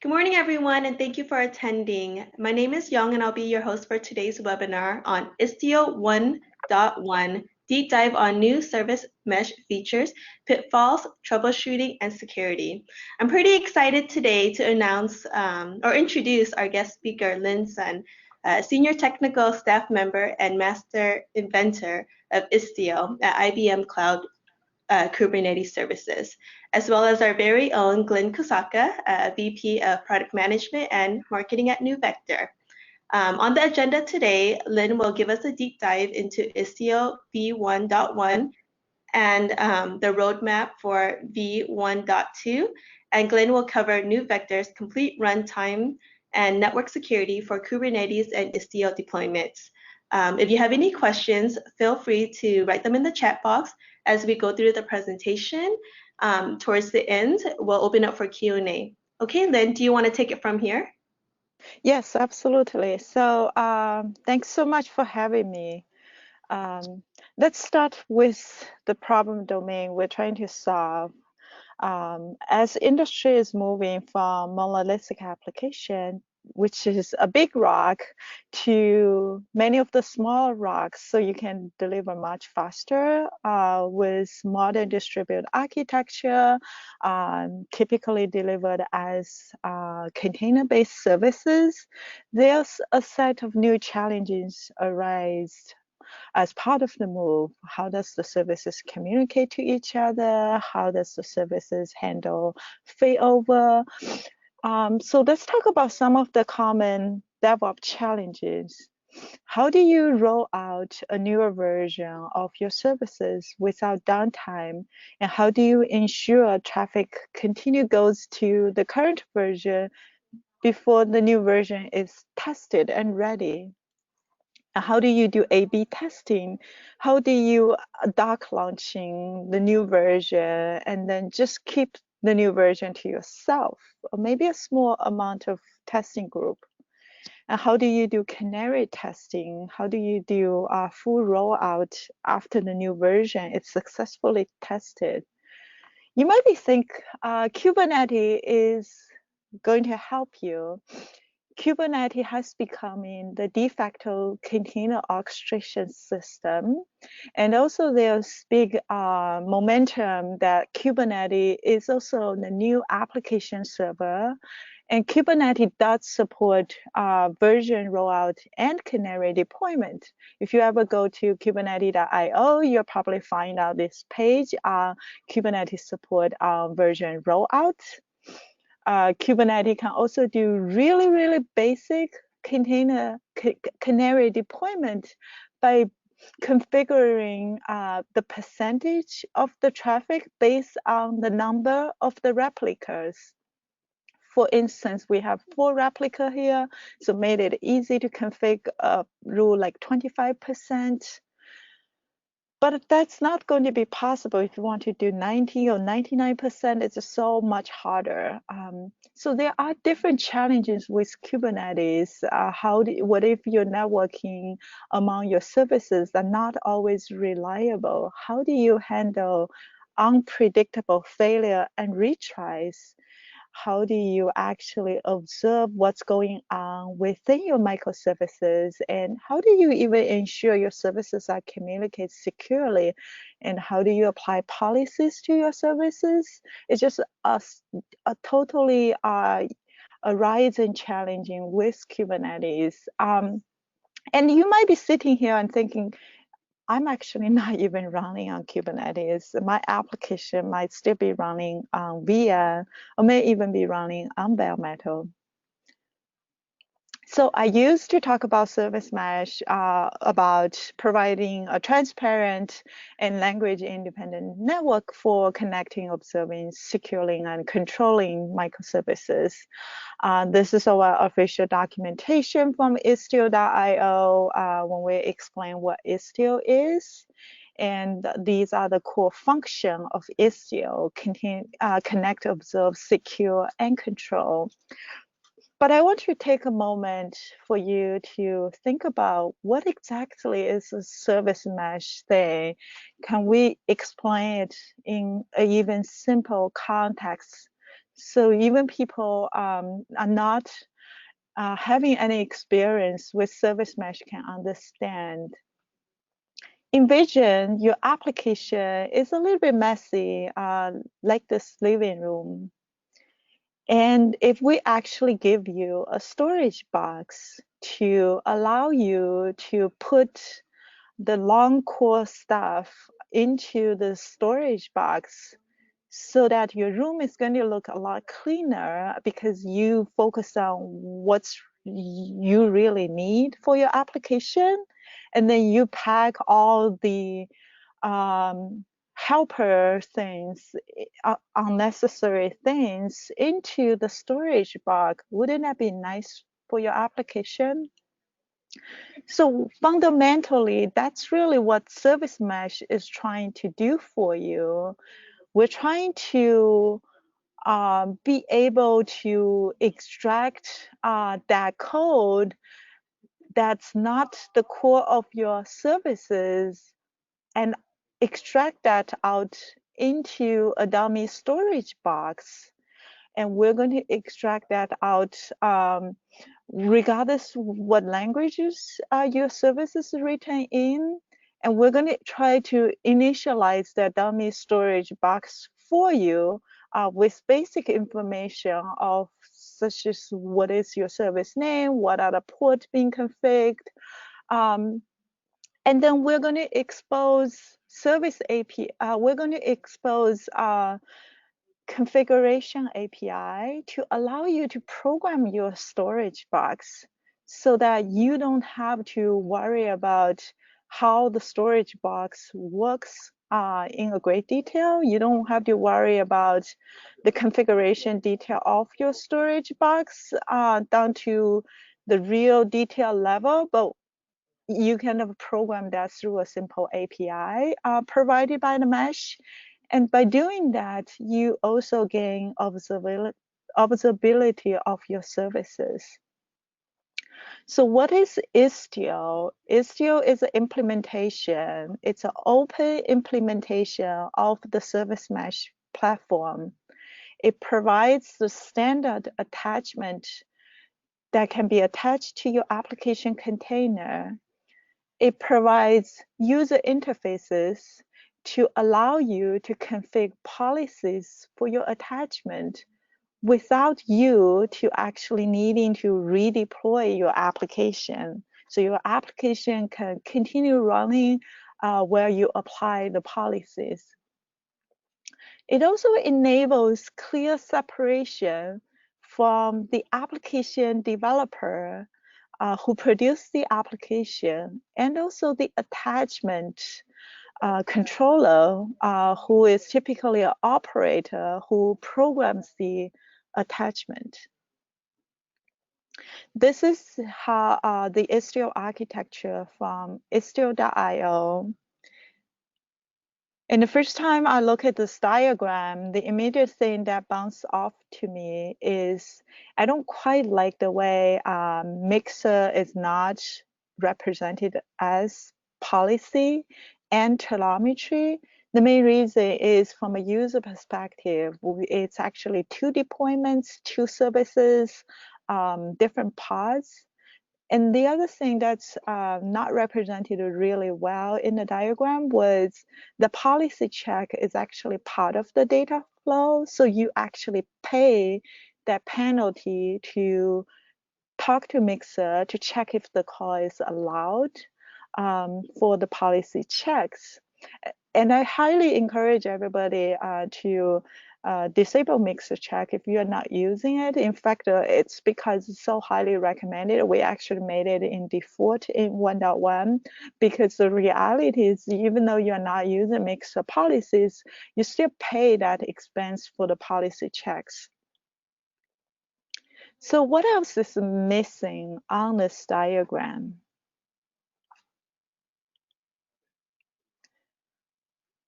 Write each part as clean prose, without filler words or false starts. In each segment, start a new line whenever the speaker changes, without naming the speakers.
Good morning, everyone, and thank you for attending. My name is Young, and I'll be your host for today's webinar on Istio 1.1, deep dive on new service mesh features, pitfalls, troubleshooting, and security. I'm pretty excited today to announce or introduce our guest speaker, Lin Sun, Senior Technical Staff Member and Master Inventor of Istio at IBM Cloud Kubernetes services, as well as our very own Glen Kosaka, VP of Product Management and Marketing at NeuVector. On the agenda today, Lynn will give us a deep dive into Istio v1.1 and the roadmap for v1.2, and Glenn will cover NeuVector's complete runtime and network security for Kubernetes and Istio deployments. If you have any questions, feel free to write them in the chat box as we go through the presentation. Towards the end, we'll open up for Q&A. Okay, Lynn, do you want to take it from here?
Yes, absolutely. So thanks so much for having me. Let's start with the problem domain we're trying to solve. As industry is moving from monolithic application, which is a big rock, to many of the small rocks, so you can deliver much faster with modern distributed architecture, typically delivered as container-based services. There's a set of new challenges arise as part of the move. How does the services communicate to each other? How does the services handle failover? So let's talk about some of the common DevOps challenges. How do you roll out a newer version of your services without downtime? And how do you ensure traffic goes to the current version before the new version is tested and ready? How do you do A/B testing? How do you dark launching the new version and then just keep the new version to yourself, or maybe a small amount of testing group? And how do you do Canary testing? How do you do a full rollout after the new version is successfully tested? You might be think Kubernetes is going to help you. Kubernetes has become the de facto container orchestration system. And also there's big momentum that Kubernetes is also the new application server. And Kubernetes does support version rollout and Canary deployment. If you ever go to kubernetes.io, you'll probably find out this page, Kubernetes support version rollout. Kubernetes can also do really, really basic Canary deployment by configuring the percentage of the traffic based on the number of the replicas. For instance, we have 4 replicas here, so made it easy to configure a rule like 25%. But that's not going to be possible if you want to do 90 or 99%. It's just so much harder. So there are different challenges with Kubernetes. What if your networking among your services are not always reliable? How do you handle unpredictable failure and retries? How do you actually observe what's going on within your microservices? And how do you even ensure your services are communicated securely? And how do you apply policies to your services? It's just a totally rising challenging with Kubernetes. And you might be sitting here and thinking, I'm actually not even running on Kubernetes. My application might still be running on VM, or may even be running on bare metal. So I used to talk about service mesh, about providing a transparent and language-independent network for connecting, observing, securing, and controlling microservices. This is our official documentation from istio.io when we explain what Istio is. And these are the core functions of Istio: connect, observe, secure, and control. But I want to take a moment for you to think about what exactly is a service mesh thing. Can we explain it in an even simple context So even people are not having any experience with service mesh can understand. Envision your application is a little bit messy, like this living room. And if we actually give you a storage box to allow you to put the long core stuff into the storage box so that your room is going to look a lot cleaner because you focus on what's you really need for your application, and then you pack all the helper things, unnecessary things into the storage box. Wouldn't that be nice for your application? So fundamentally, that's really what Service Mesh is trying to do for you. We're trying to be able to extract that code that's not the core of your services and extract that out into a dummy storage box. And we're going to extract that out regardless what languages your service is written in. And we're going to try to initialize that dummy storage box for you with basic information of such as what is your service name, what are the ports being configured. And then we're going to expose service API. We're going to expose configuration API to allow you to program your storage box so that you don't have to worry about how the storage box works in a great detail. You don't have to worry about the configuration detail of your storage box down to the real detail level, but you can program that through a simple API provided by the mesh. And by doing that, you also gain observability of your services. So what is Istio? Istio is an implementation. It's an open implementation of the service mesh platform. It provides the standard attachment that can be attached to your application container. It provides user interfaces to allow you to configure policies for your attachment without you to actually needing to redeploy your application. So your application can continue running where you apply the policies. It also enables clear separation from the application developer who produce the application, and also the attachment controller, who is typically an operator who programs the attachment. This is how the Istio architecture from istio.io. And the first time I look at this diagram, the immediate thing that bounced off to me is I don't quite like the way Mixer is not represented as policy and telemetry. The main reason is from a user perspective, it's actually two deployments, two services, different pods. And the other thing that's not represented really well in the diagram was the policy check is actually part of the data flow. So you actually pay that penalty to talk to Mixer to check if the call is allowed for the policy checks. And I highly encourage everybody to disable Mixer check if you are not using it. In fact, it's because it's so highly recommended. We actually made it in default in 1.1 because the reality is even though you're not using Mixer policies, you still pay that expense for the policy checks. So what else is missing on this diagram?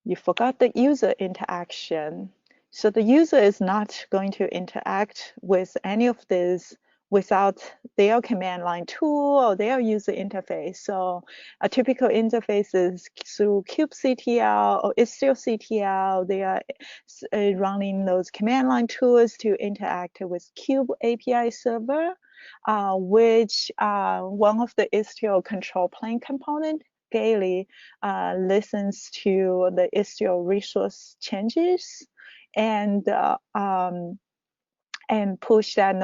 You forgot the user interaction. So the user is not going to interact with any of this without their command line tool or their user interface. So a typical interface is through kubectl or istioctl. They are running those command line tools to interact with Kube API server, which one of the Istio control plane component, Gaily, listens to the Istio resource changes and push that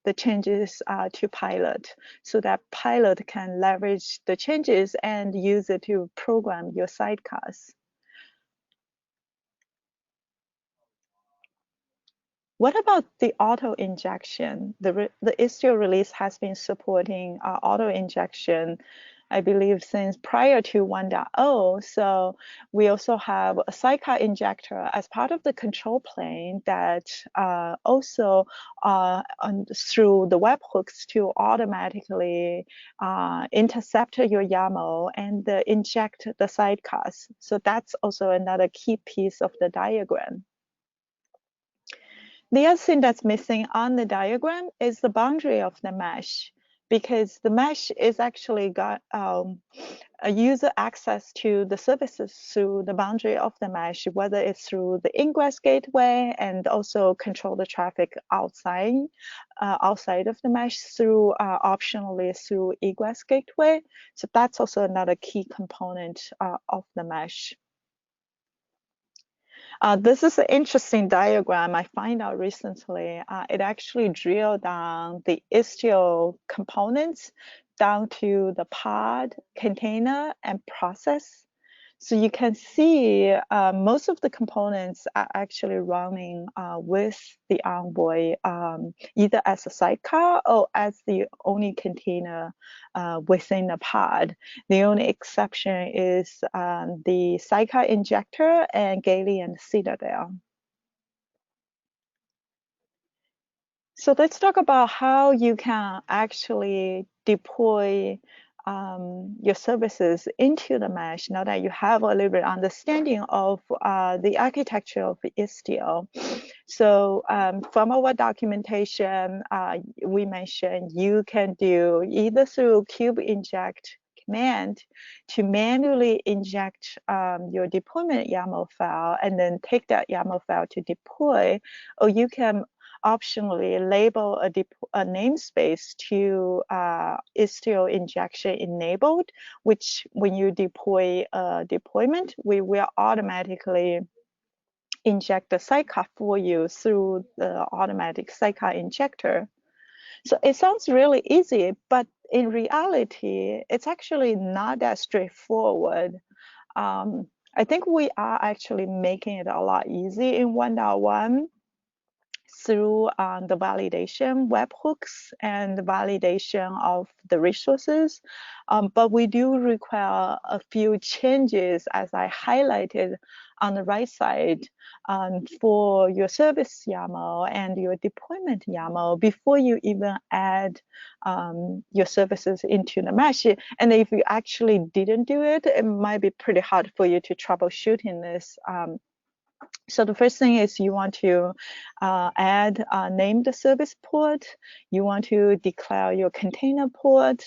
the changes to pilot, so that pilot can leverage the changes and use it to program your sidecars. What about the auto injection? The Istio release has been supporting auto injection, I believe, since prior to 1.0. So we also have a Sidecar injector as part of the control plane that also through the webhooks to automatically intercept your YAML and inject the sidecars. So that's also another key piece of the diagram. The other thing that's missing on the diagram is the boundary of the mesh, because the mesh is actually got a user access to the services through the boundary of the mesh, whether it's through the ingress gateway and also control the traffic outside of the mesh through optionally through egress gateway. So that's also another key component of the mesh. This is an interesting diagram I find out recently. It actually drilled down the Istio components down to the pod, container, and process. So you can see most of the components are actually running with the Envoy, either as a sidecar or as the only container within the pod. The only exception is the Sidecar injector and Gaily and Citadel. So let's talk about how you can actually deploy your services into the mesh now that you have a little bit understanding of the architecture of Istio. So from our documentation, we mentioned you can do either through kube inject command to manually inject your deployment YAML file and then take that YAML file to deploy, or you can optionally label a namespace to Istio injection enabled, which when you deploy a deployment, we will automatically inject the sidecar for you through the automatic sidecar injector. So it sounds really easy, but in reality, it's actually not that straightforward. I think we are actually making it a lot easier in 1.1 through the validation webhooks and the validation of the resources. But we do require a few changes, as I highlighted on the right side, for your service YAML and your deployment YAML before you even add your services into the mesh. And if you actually didn't do it, it might be pretty hard for you to troubleshoot in this. So the first thing is you want to name the service port. You want to declare your container port.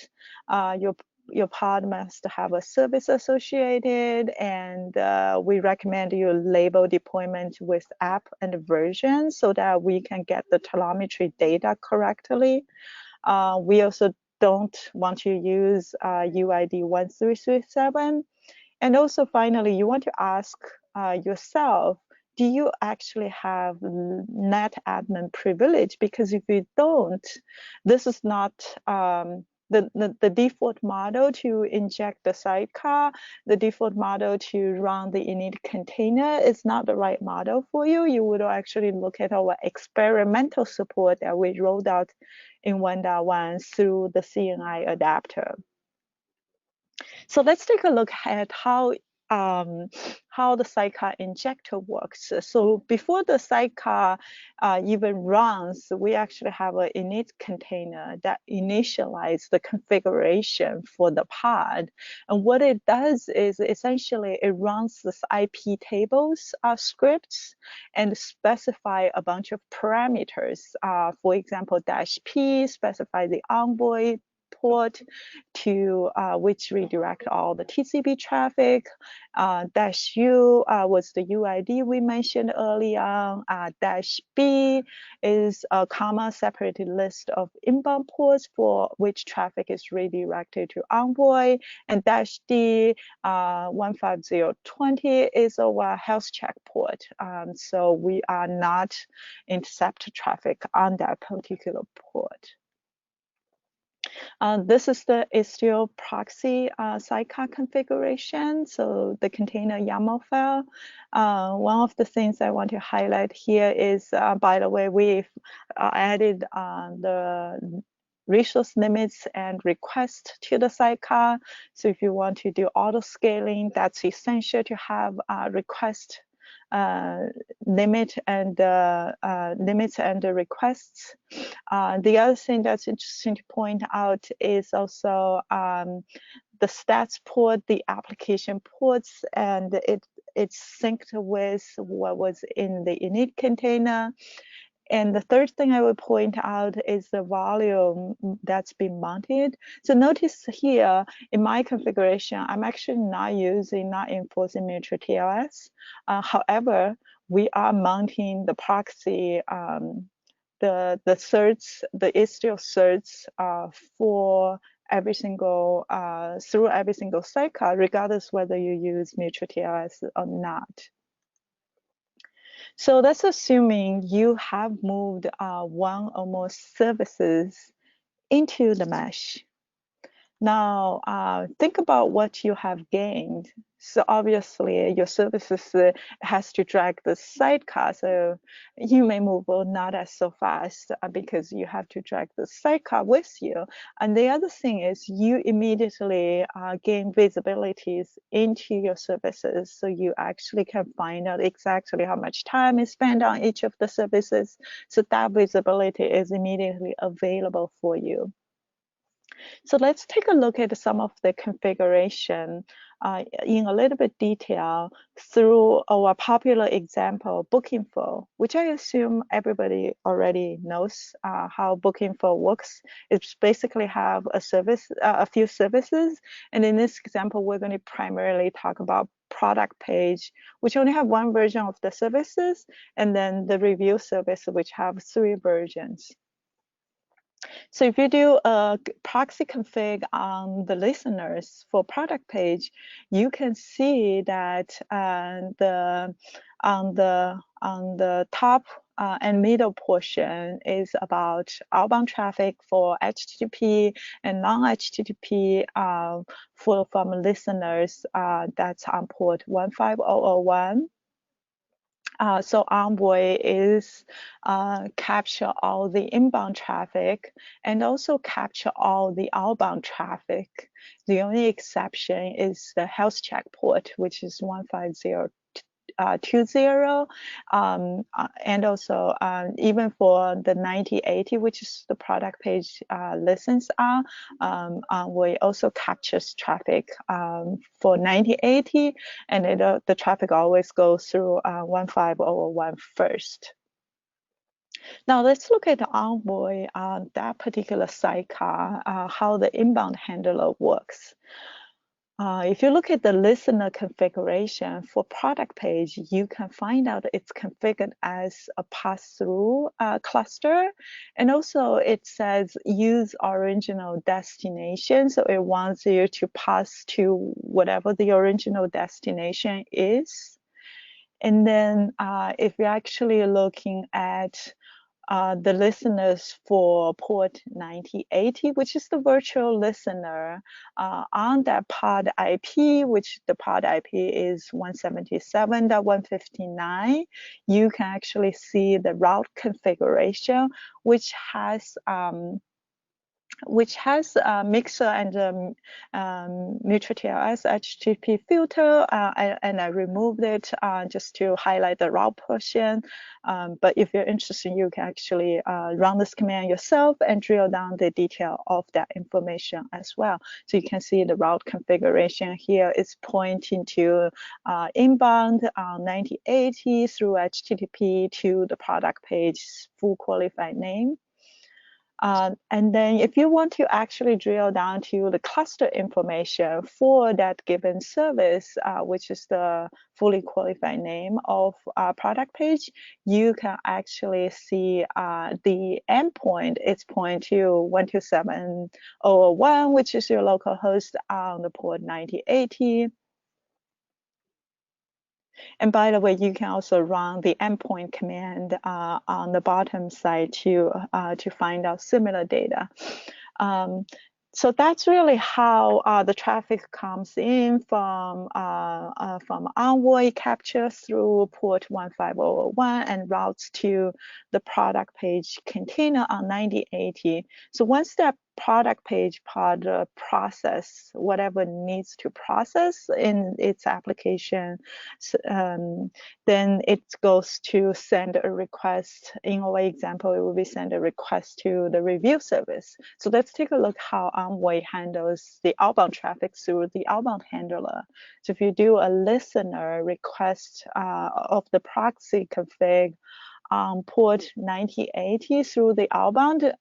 Your pod must have a service associated, and we recommend you label deployment with app and version so that we can get the telemetry data correctly. We also don't want to use UID 1337. And also finally, you want to ask yourself, do you actually have net admin privilege? Because if you don't, this is not the default model to inject the sidecar, the default model to run the init container is not the right model for you. You would actually look at our experimental support that we rolled out in 1.1 through the CNI adapter. So let's take a look at how how the Sidecar injector works. So before the Sidecar even runs, we actually have an init container that initializes the configuration for the pod. And what it does is essentially it runs this IP tables scripts and specify a bunch of parameters. For example, -p specify the envoy port to which redirect all the TCP traffic. -u was the UID we mentioned earlier. -b is a comma separated list of inbound ports for which traffic is redirected to envoy. And -d 15020 is our health check port. So we are not intercept traffic on that particular port. This is the Istio proxy Sidecar configuration, so the container YAML file. One of the things I want to highlight here is, by the way, we've added the resource limits and requests to the Sidecar. So if you want to do auto scaling, that's essential to have request limits and the requests. The other thing that's interesting to point out is also the stats port, the application ports, and it's synced with what was in the init container. And the third thing I would point out is the volume that's been mounted. So notice here in my configuration, I'm actually not enforcing mutual TLS. However, we are mounting the proxy, the certs, the Istio certs for every single through every single Sidecar, regardless whether you use mutual TLS or not. So that's assuming you have moved one or more services into the mesh. Now, think about what you have gained. So obviously, your services has to drag the Sidecar, so you may move not as so fast because you have to drag the Sidecar with you. And the other thing is you immediately gain visibilities into your services, so you actually can find out exactly how much time is spent on each of the services. So that visibility is immediately available for you. So let's take a look at some of the configuration in a little bit detail through our popular example, Bookinfo, which I assume everybody already knows how Bookinfo works. It's basically have a service, a few services. And in this example, we're going to primarily talk about product page, which only have one version of the services, and then the review service, which have 3 versions. So if you do a proxy config on the listeners for product page, you can see that on the top and middle portion is about outbound traffic for HTTP and non-HTTP from listeners that's on port 15001. So Envoy is capture all the inbound traffic and also capture all the outbound traffic. The only exception is the health check port, which is 15020, and also even for the 9080, which is the product page listens on, Envoy also captures traffic for 9080, and the traffic always goes through 15001 first. Now let's look at the Envoy on that particular Sidecar, how the inbound handler works. If you look at the listener configuration for product page, you can find out it's configured as a pass-through cluster. And also it says use original destination. So it wants you to pass to whatever the original destination is. And then if you're actually looking at the listeners for port 9080, which is the virtual listener on that pod IP, which the pod IP is 177.159. You can actually see the route configuration, which has which has a mixer and mutual TLS HTTP filter, and I removed it just to highlight the route portion. But if you're interested, you can actually run this command yourself and drill down the detail of that information as well. So you can see the route configuration here is pointing to inbound 9080 through HTTP to the product page full qualified name. And then if you want to actually drill down to the cluster information for that given service, which is the fully qualified name of product page, you can actually see the endpoint. It's point to 127.0.1, which is your local host on the port 9080. And by the way, you can also run the endpoint command on the bottom side to find out similar data. So that's really how the traffic comes in from Envoy capture through port 15001 and routes to the product page container on 9080. So once that product page part process whatever needs to process in its application, then it goes to send a request. In our example, it will be send a request to the review service. So let's take a look how Envoy handles the outbound traffic through the outbound handler. So if you do a listener request of the proxy config on port 9080 through the outbound,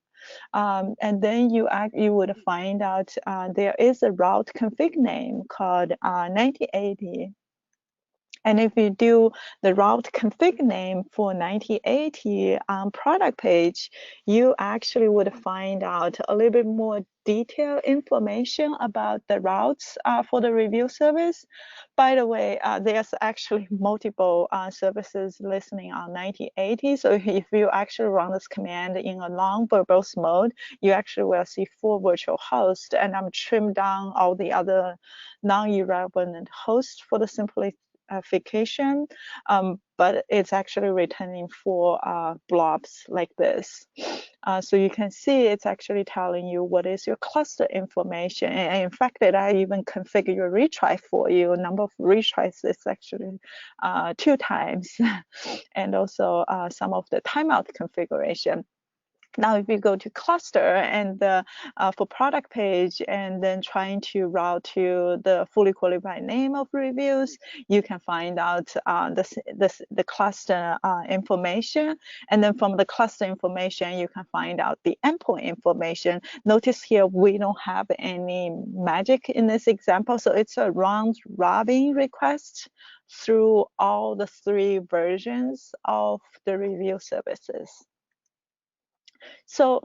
and then you would find out there is a route config name called 9080. And if you do the route config name for 9080 on product page, you actually would find out a little bit more detailed information about the routes for the review service. By the way, there's actually multiple services listening on 9080. So if you actually run this command in a long verbose mode, you actually will see 4 virtual hosts. And I'm trimmed down all the other non-irrelevant hosts for the simplification, but it's actually returning 4 blobs like this. So you can see it's actually telling you what is your cluster information. And in fact, that I even configure your retry for you. Number of retries is actually 2 times, and also some of the timeout configuration. Now, if you go to cluster and for product page and then trying to route to the fully qualified name of reviews, you can find out the cluster information. And then from the cluster information, you can find out the endpoint information. Notice here, we don't have any magic in this example. So it's a round robin request through all the 3 versions of the review services. So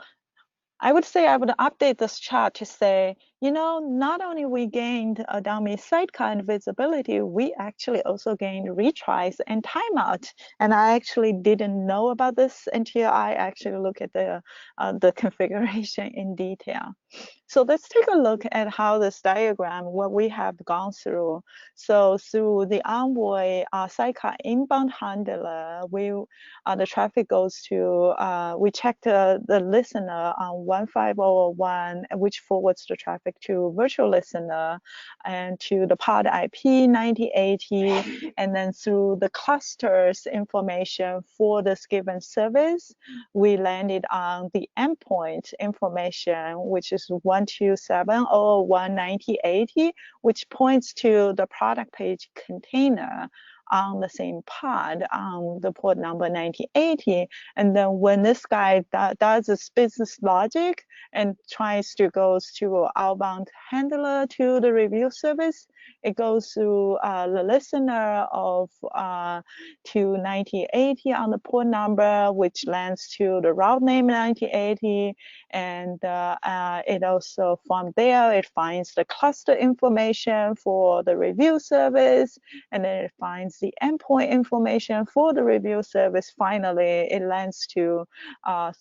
I would say I would update this chart to say, you know, not only we gained a dummy sidecar and visibility, we actually also gained retries and timeout. And I actually didn't know about this until I actually look at the configuration in detail. So let's take a look at how this diagram, what we have gone through. So through the Envoy Sidecar inbound handler, the traffic goes to, we check the listener on 15001, which forwards the traffic to virtual listener and to the pod IP 9080, and then through the clusters information for this given service, we landed on the endpoint information, which is 127.0.1.9080, which points to the product page container on the same pod on the port number 9080. And then when this guy does this business logic and tries to go to outbound handler to the review service, it goes to the listener of to 9080 on the port number, which lands to the route name 9080. And it also from there, it finds the cluster information for the review service, and then it finds the endpoint information for the review service. Finally, it lands to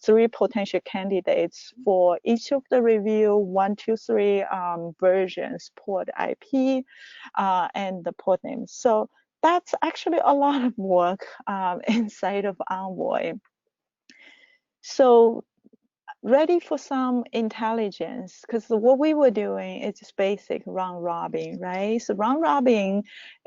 3 potential candidates for each of the review 1, 2, 3 versions, port IP, and the port name. So that's actually a lot of work inside of Envoy. So ready for some intelligence, because what we were doing is just basic round robin, right? So round robin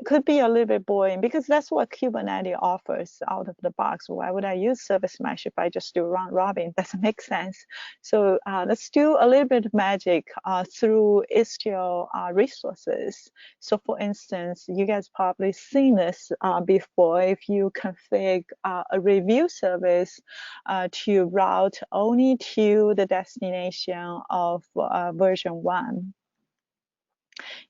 could be a little bit boring because that's what Kubernetes offers out of the box. Why would I use service mesh if I just do round robin? Doesn't make sense. So let's do a little bit of magic through Istio resources. So for instance, you guys probably seen this before. If you config a review service to route only to the destination of version 1.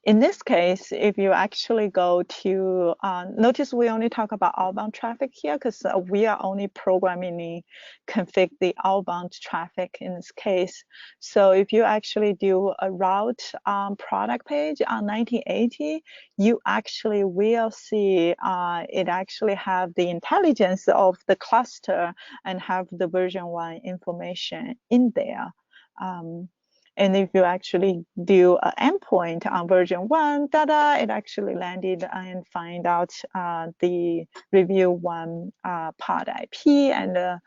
In this case, if you actually go to, notice we only talk about outbound traffic here because we are only programming config the outbound traffic in this case. So if you actually do a route product page on 1980, you actually will see it actually have the intelligence of the cluster and have the version 1 information in there. And if you actually do an endpoint on version 1, it actually landed and find out the review 1 pod IP and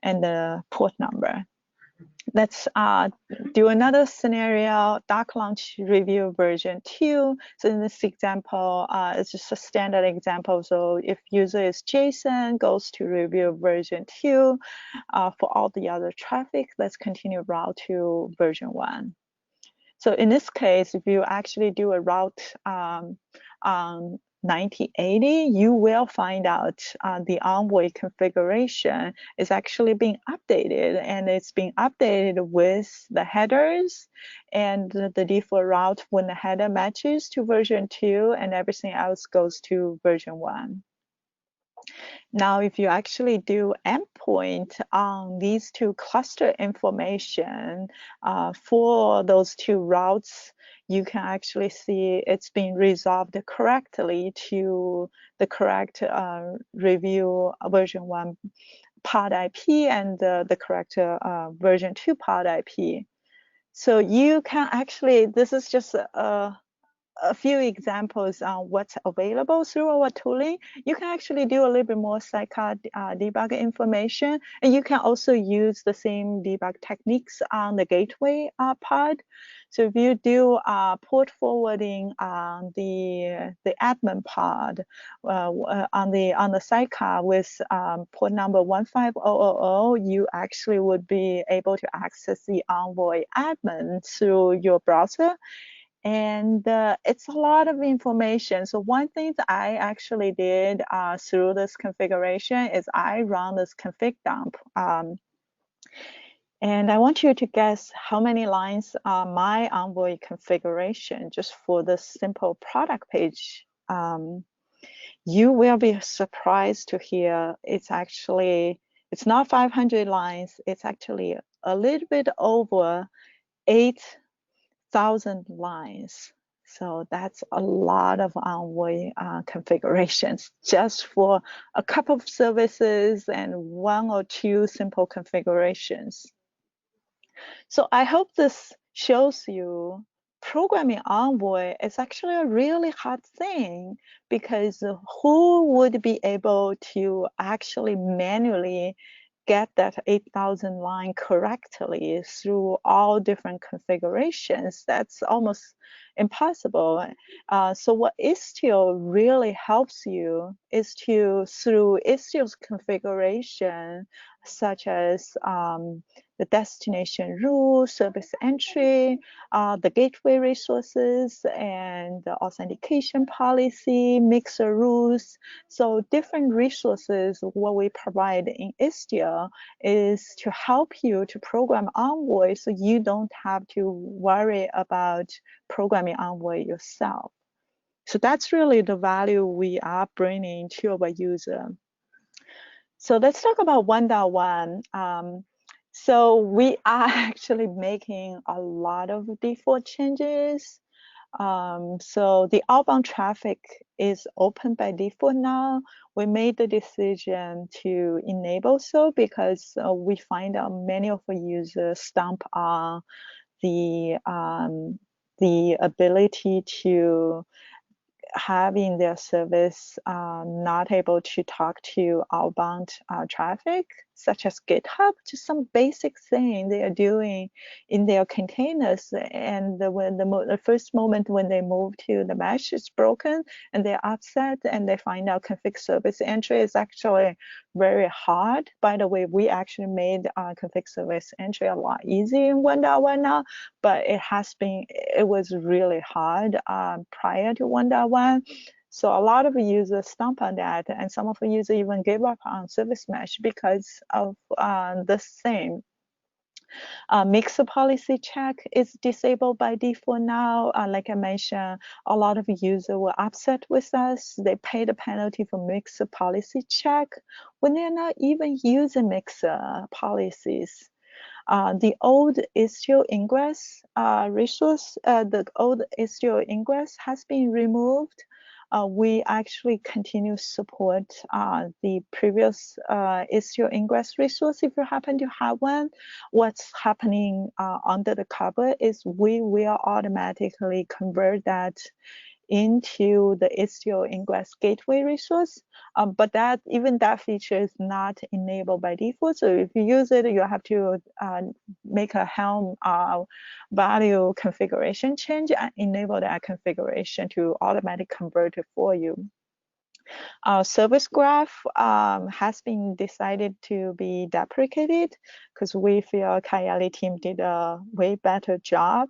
the port number. Let's do another scenario, dark launch review version 2. So in this example, it's just a standard example. So if user is Jason, goes to review version 2. For all the other traffic, let's continue route to version 1. So in this case, if you actually do a route on 1980, you will find out the Envoy configuration is actually being updated, and it's being updated with the headers and the default route when the header matches to version 2 and everything else goes to version 1. Now, if you actually do endpoint on these two cluster information for those two routes, you can actually see it's being resolved correctly to the correct review version 1 pod IP and the correct version 2 pod IP. So you can actually, this is just a few examples on what's available through our tooling. You can actually do a little bit more Sidecar debug information, and you can also use the same debug techniques on the gateway pod. So if you do port forwarding on the admin pod on the Sidecar with port number 15000, you actually would be able to access the Envoy admin through your browser. And it's a lot of information. So one thing that I actually did through this configuration is I run this config dump. And I want you to guess how many lines are my Envoy configuration just for this simple product page. You will be surprised to hear it's not 500 lines. It's actually a little bit over 8,000 lines. So that's a lot of Envoy configurations just for a couple of services and 1 or 2 simple configurations. So I hope this shows you programming Envoy is actually a really hard thing, because who would be able to actually manually get that 8,000 line correctly through all different configurations? That's almost impossible. So what Istio really helps you is to, through Istio's configuration, such as the destination rule, service entry, the gateway resources, and the authentication policy, mixer rules. So different resources, what we provide in Istio is to help you to program Envoy so you don't have to worry about programming Envoy yourself. So that's really the value we are bringing to our user. So let's talk about 1.1. So we are actually making a lot of default changes. So the outbound traffic is open by default now. We made the decision to enable so because we find out many of our users stump on the ability to having their service not able to talk to outbound traffic, such as GitHub, just some basic thing they are doing in their containers. And when the first moment when they move to the mesh is broken and they're upset and they find out config service entry is actually very hard. By the way, we actually made config service entry a lot easier in 1.1 now, but it was really hard prior to 1.1. So a lot of users stomp on that, and some of the users even gave up on service mesh because of the same. Mixer policy check is disabled by default now. Like I mentioned, a lot of users were upset with us. They paid a penalty for mixer policy check when they're not even using mixer policies. The old Istio ingress resource, the old Istio ingress has been removed. We actually continue to support the previous Istio ingress resource if you happen to have one. What's happening under the cover is we will automatically convert that into the Istio ingress gateway resource, but even that feature is not enabled by default. So if you use it, you have to make a Helm value configuration change and enable that configuration to automatically convert it for you. Our service graph has been decided to be deprecated because we feel Kayali team did a way better job.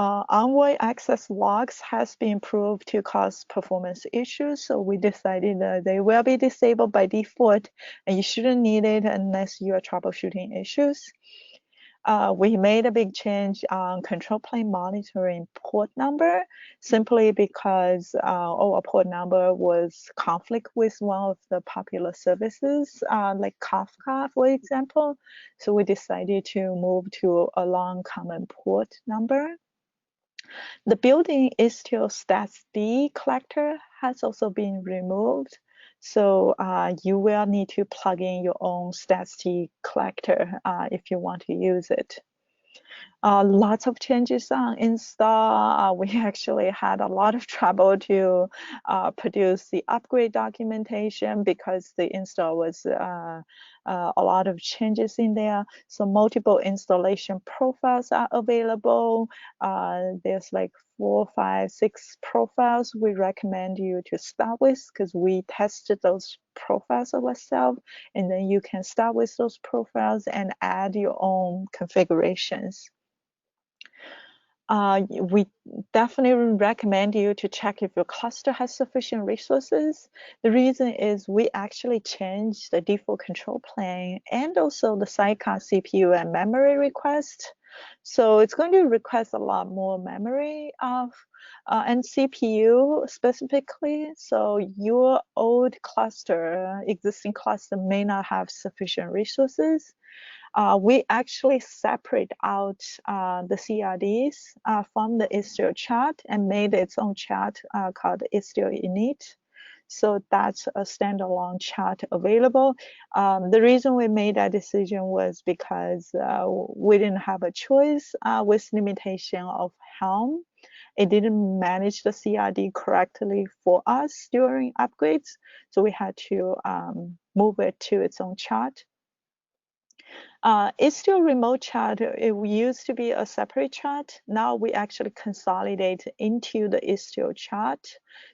Envoy access logs has been proved to cause performance issues, so we decided that they will be disabled by default, and you shouldn't need it unless you are troubleshooting issues. We made a big change on control plane monitoring port number, simply because our port number was conflict with one of the popular services, like Kafka, for example. So we decided to move to a long common port number. The built-in Istio statsd collector has also been removed. So you will need to plug in your own statsd collector if you want to use it. Lots of changes on install. We actually had a lot of trouble to produce the upgrade documentation because the install was a lot of changes in there. So multiple installation profiles are available. There's like 4, 5, 6 profiles we recommend you to start with because we tested those profiles ourselves, and then you can start with those profiles and add your own configurations. We definitely recommend you to check if your cluster has sufficient resources. The reason is we actually changed the default control plane and also the Sidecar CPU and memory request. So it's going to request a lot more memory and CPU specifically. So your old cluster, existing cluster may not have sufficient resources. We actually separate out the CRDs from the Istio chart and made its own chart called Istio init. So that's a standalone chart available. The reason we made that decision was because we didn't have a choice with limitation of Helm. It didn't manage the CRD correctly for us during upgrades. So we had to move it to its own chart. Istio remote chart, it used to be a separate chart. Now we actually consolidate into the Istio chart.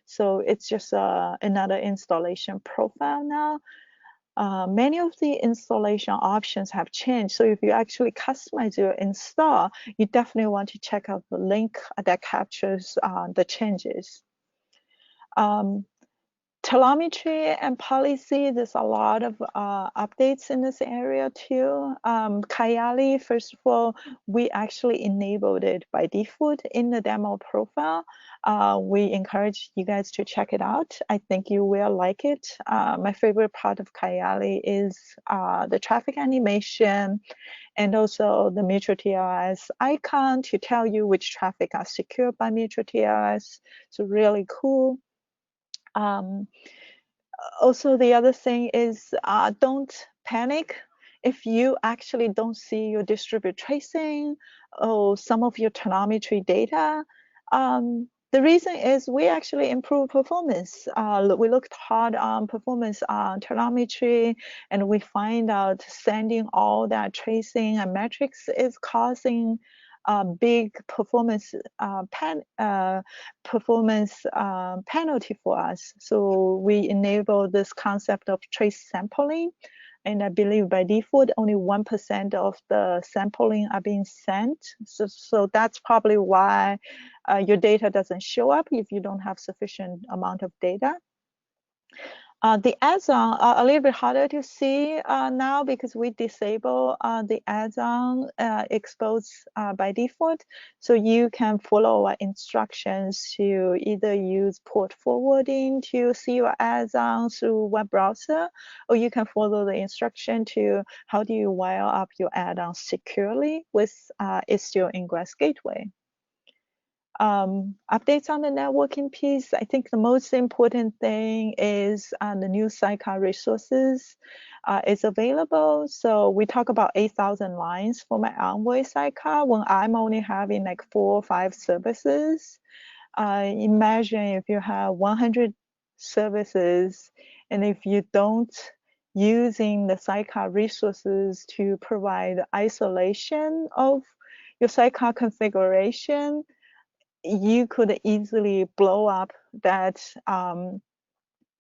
So it's just another installation profile now. Many of the installation options have changed. So if you actually customize your install, you definitely want to check out the link that captures the changes. Telemetry and policy, there's a lot of updates in this area too. Kayali, first of all, we actually enabled it by default in the demo profile. We encourage you guys to check it out. I think you will like it. My favorite part of Kayali is the traffic animation and also the mutual TLS icon to tell you which traffic are secured by mutual TLS. So really cool. Also, the other thing is don't panic if you actually don't see your distributed tracing or some of your telemetry data. The reason is we actually improve performance. We looked hard on performance on telemetry, and we find out sending all that tracing and metrics is causing big performance penalty for us. So we enable this concept of trace sampling. And I believe by default, only 1% of the sampling are being sent. So that's probably why your data doesn't show up if you don't have sufficient amount of data. The add-on are a little bit harder to see now because we disable the add-on exposed by default. So you can follow our instructions to either use port forwarding to see your add-on through web browser, or you can follow the instruction to how do you wire up your add-on securely with Istio Ingress Gateway. Updates on the networking piece. I think the most important thing is the new Sidecar resources is available. So we talk about 8,000 lines for my Envoy Sidecar when I'm only having like 4 or 5 services. Imagine if you have 100 services, and if you don't using the Sidecar resources to provide isolation of your Sidecar configuration, you could easily blow up that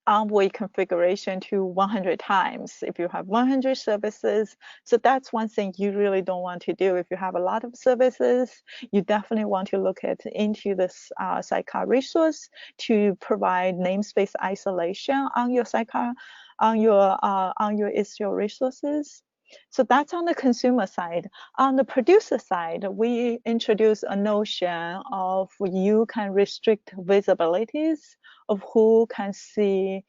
Envoy configuration to 100 times if you have 100 services. So that's one thing you really don't want to do. If you have a lot of services, you definitely want to look into this Sidecar resource to provide namespace isolation on your Sidecar, on your Istio resources. So that's on the consumer side. On the producer side, we introduce a notion of you can restrict visibilities of who can see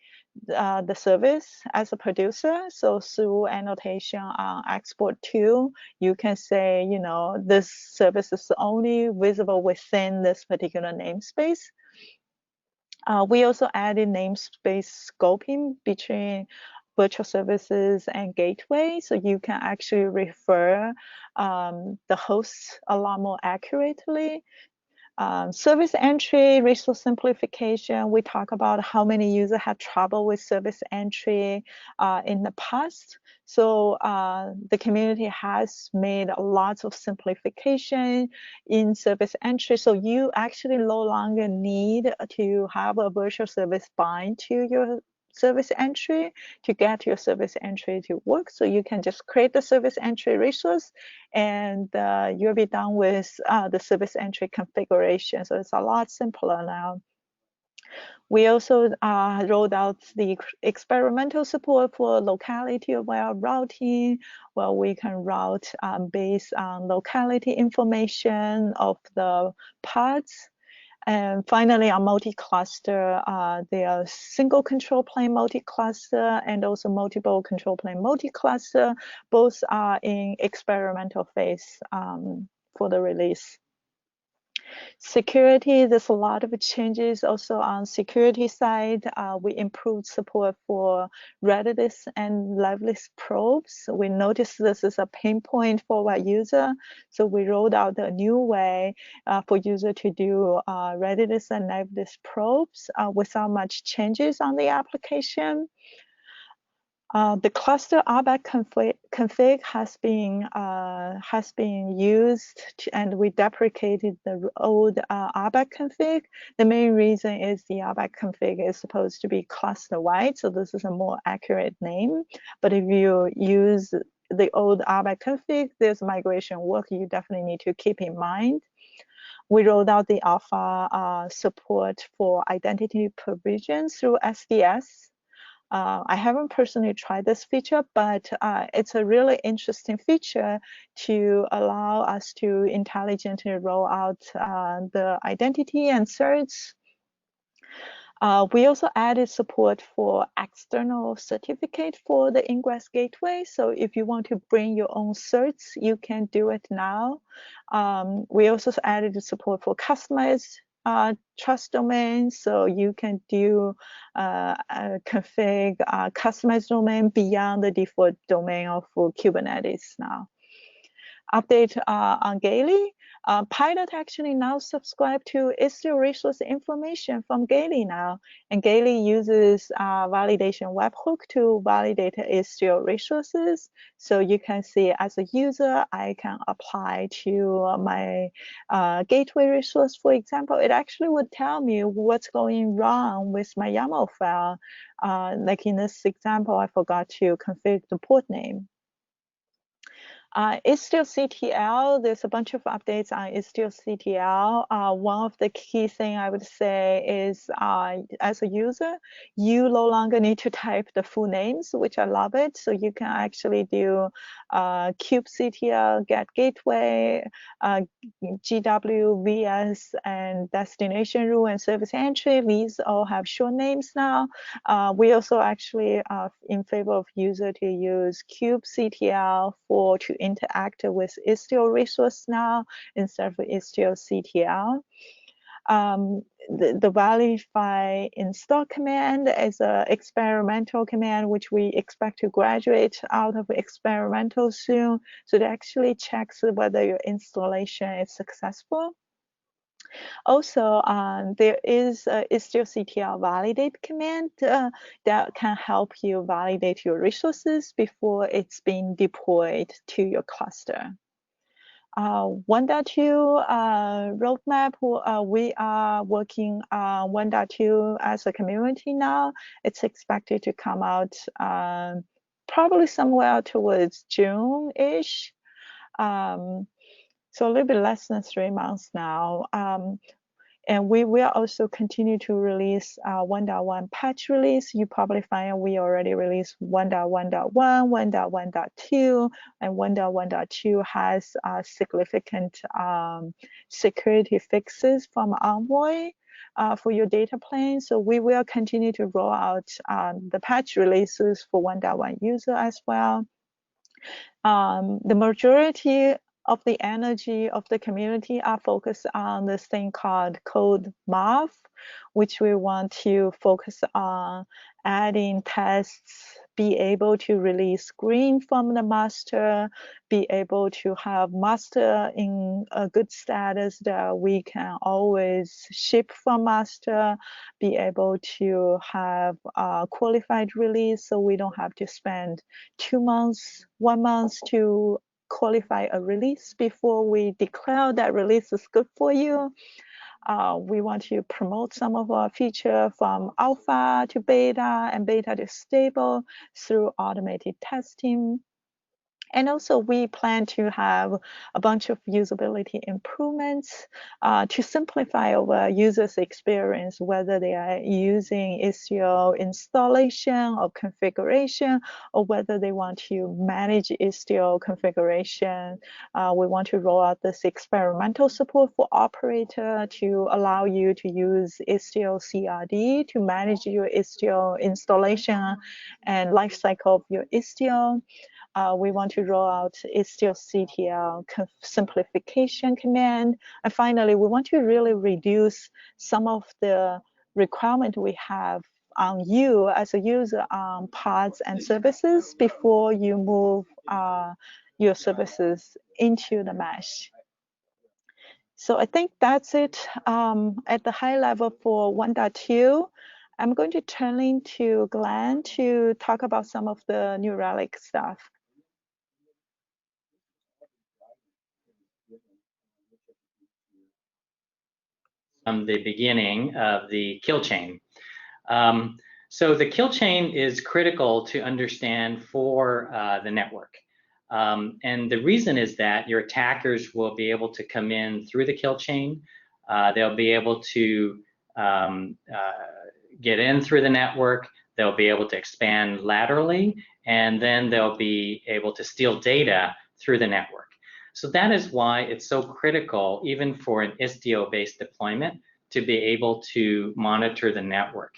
the service as a producer. So through annotation on export to, you can say, you know, this service is only visible within this particular namespace. We also added namespace scoping between virtual services and gateway, so you can actually refer the hosts a lot more accurately. Service entry, resource simplification. We talk about how many users had trouble with service entry in the past. So the community has made lots of simplification in service entry. So you actually no longer need to have a virtual service bind to your service entry to get your service entry to work. So you can just create the service entry resource and you'll be done with the service entry configuration. So it's a lot simpler now. We also rolled out the experimental support for locality-aware routing, where we can route based on locality information of the pods. And finally, on multi-cluster, there are single control plane multi-cluster and also multiple control plane multi-cluster. Both are in experimental phase for the release. Security, there's a lot of changes also on security side. We improved support for Redis and liveless probes. We noticed this is a pain point for our user. So we rolled out a new way for user to do Redis and liveless probes without much changes on the application. The cluster RBAC config has been used and we deprecated the old RBAC config. The main reason is the RBAC config is supposed to be cluster-wide, so this is a more accurate name. But if you use the old RBAC config, there's migration work you definitely need to keep in mind. We rolled out the alpha support for identity provision through SDS. I haven't personally tried this feature, but it's a really interesting feature to allow us to intelligently roll out the identity and certs. We also added support for external certificate for the Ingress Gateway. So if you want to bring your own certs, you can do it now. We also added support for customized trust domain, so you can do config customized domain beyond the default domain of Kubernetes now. Update on Gaily. Pilot actually now subscribe to Istio resource information from Glen now, and Glen uses validation webhook to validate Istio resources. So you can see as a user, I can apply to my gateway resource, for example. It actually would tell me what's going wrong with my YAML file. Like in this example, I forgot to configure the port name. istioctl, there's a bunch of updates on istioctl. One of the key thing I would say is as a user, you no longer need to type the full names, which I love it. So you can actually do kubectl, get gateway, GW, VS, and destination rule and service entry. These all have short names now. We also actually are in favor of user to use kubectl to interact with Istio resource now instead of istioctl. The verify install command is an experimental command which we expect to graduate out of experimental soon. So it actually checks whether your installation is successful. Also, there is a istioctl validate command that can help you validate your resources before it's being deployed to your cluster. 1.2 roadmap, we are working on 1.2 as a community now. It's expected to come out probably somewhere towards June-ish. So a little bit less than 3 months now. And we will also continue to release 1.1 patch release. You probably find we already released 1.1.1, 1.1.2, and 1.1.2 has significant security fixes from Envoy for your data plane. So we will continue to roll out the patch releases for 1.1 user as well. The majority of the energy of the community are focused on this thing called code math, which we want to focus on adding tests, be able to release green from the master, be able to have master in a good status that we can always ship from master, be able to have a qualified release so we don't have to spend 2 months, 1 month to qualify a release before we declare that release is good for you. We want to promote some of our feature from alpha to beta and beta to stable through automated testing. And also we plan to have a bunch of usability improvements to simplify our users' experience, whether they are using Istio installation or configuration, or whether they want to manage Istio configuration. We want to roll out this experimental support for operator to allow you to use Istio CRD to manage your Istio installation and lifecycle of your Istio. We want to roll out istioctl simplification command. And finally, we want to really reduce some of the requirement we have on you as a user on pods and services before you move your services into the mesh. So I think that's it at the high level for 1.2. I'm going to turn into Glen to talk about some of the New Relic stuff.
From the beginning of the kill chain. So the kill chain is critical to understand for the network. And the reason is that your attackers will be able to come in through the kill chain. They'll be able to get in through the network. They'll be able to expand laterally, and then they'll be able to steal data through the network. So that is why it's so critical, even for an Istio-based deployment, to be able to monitor the network.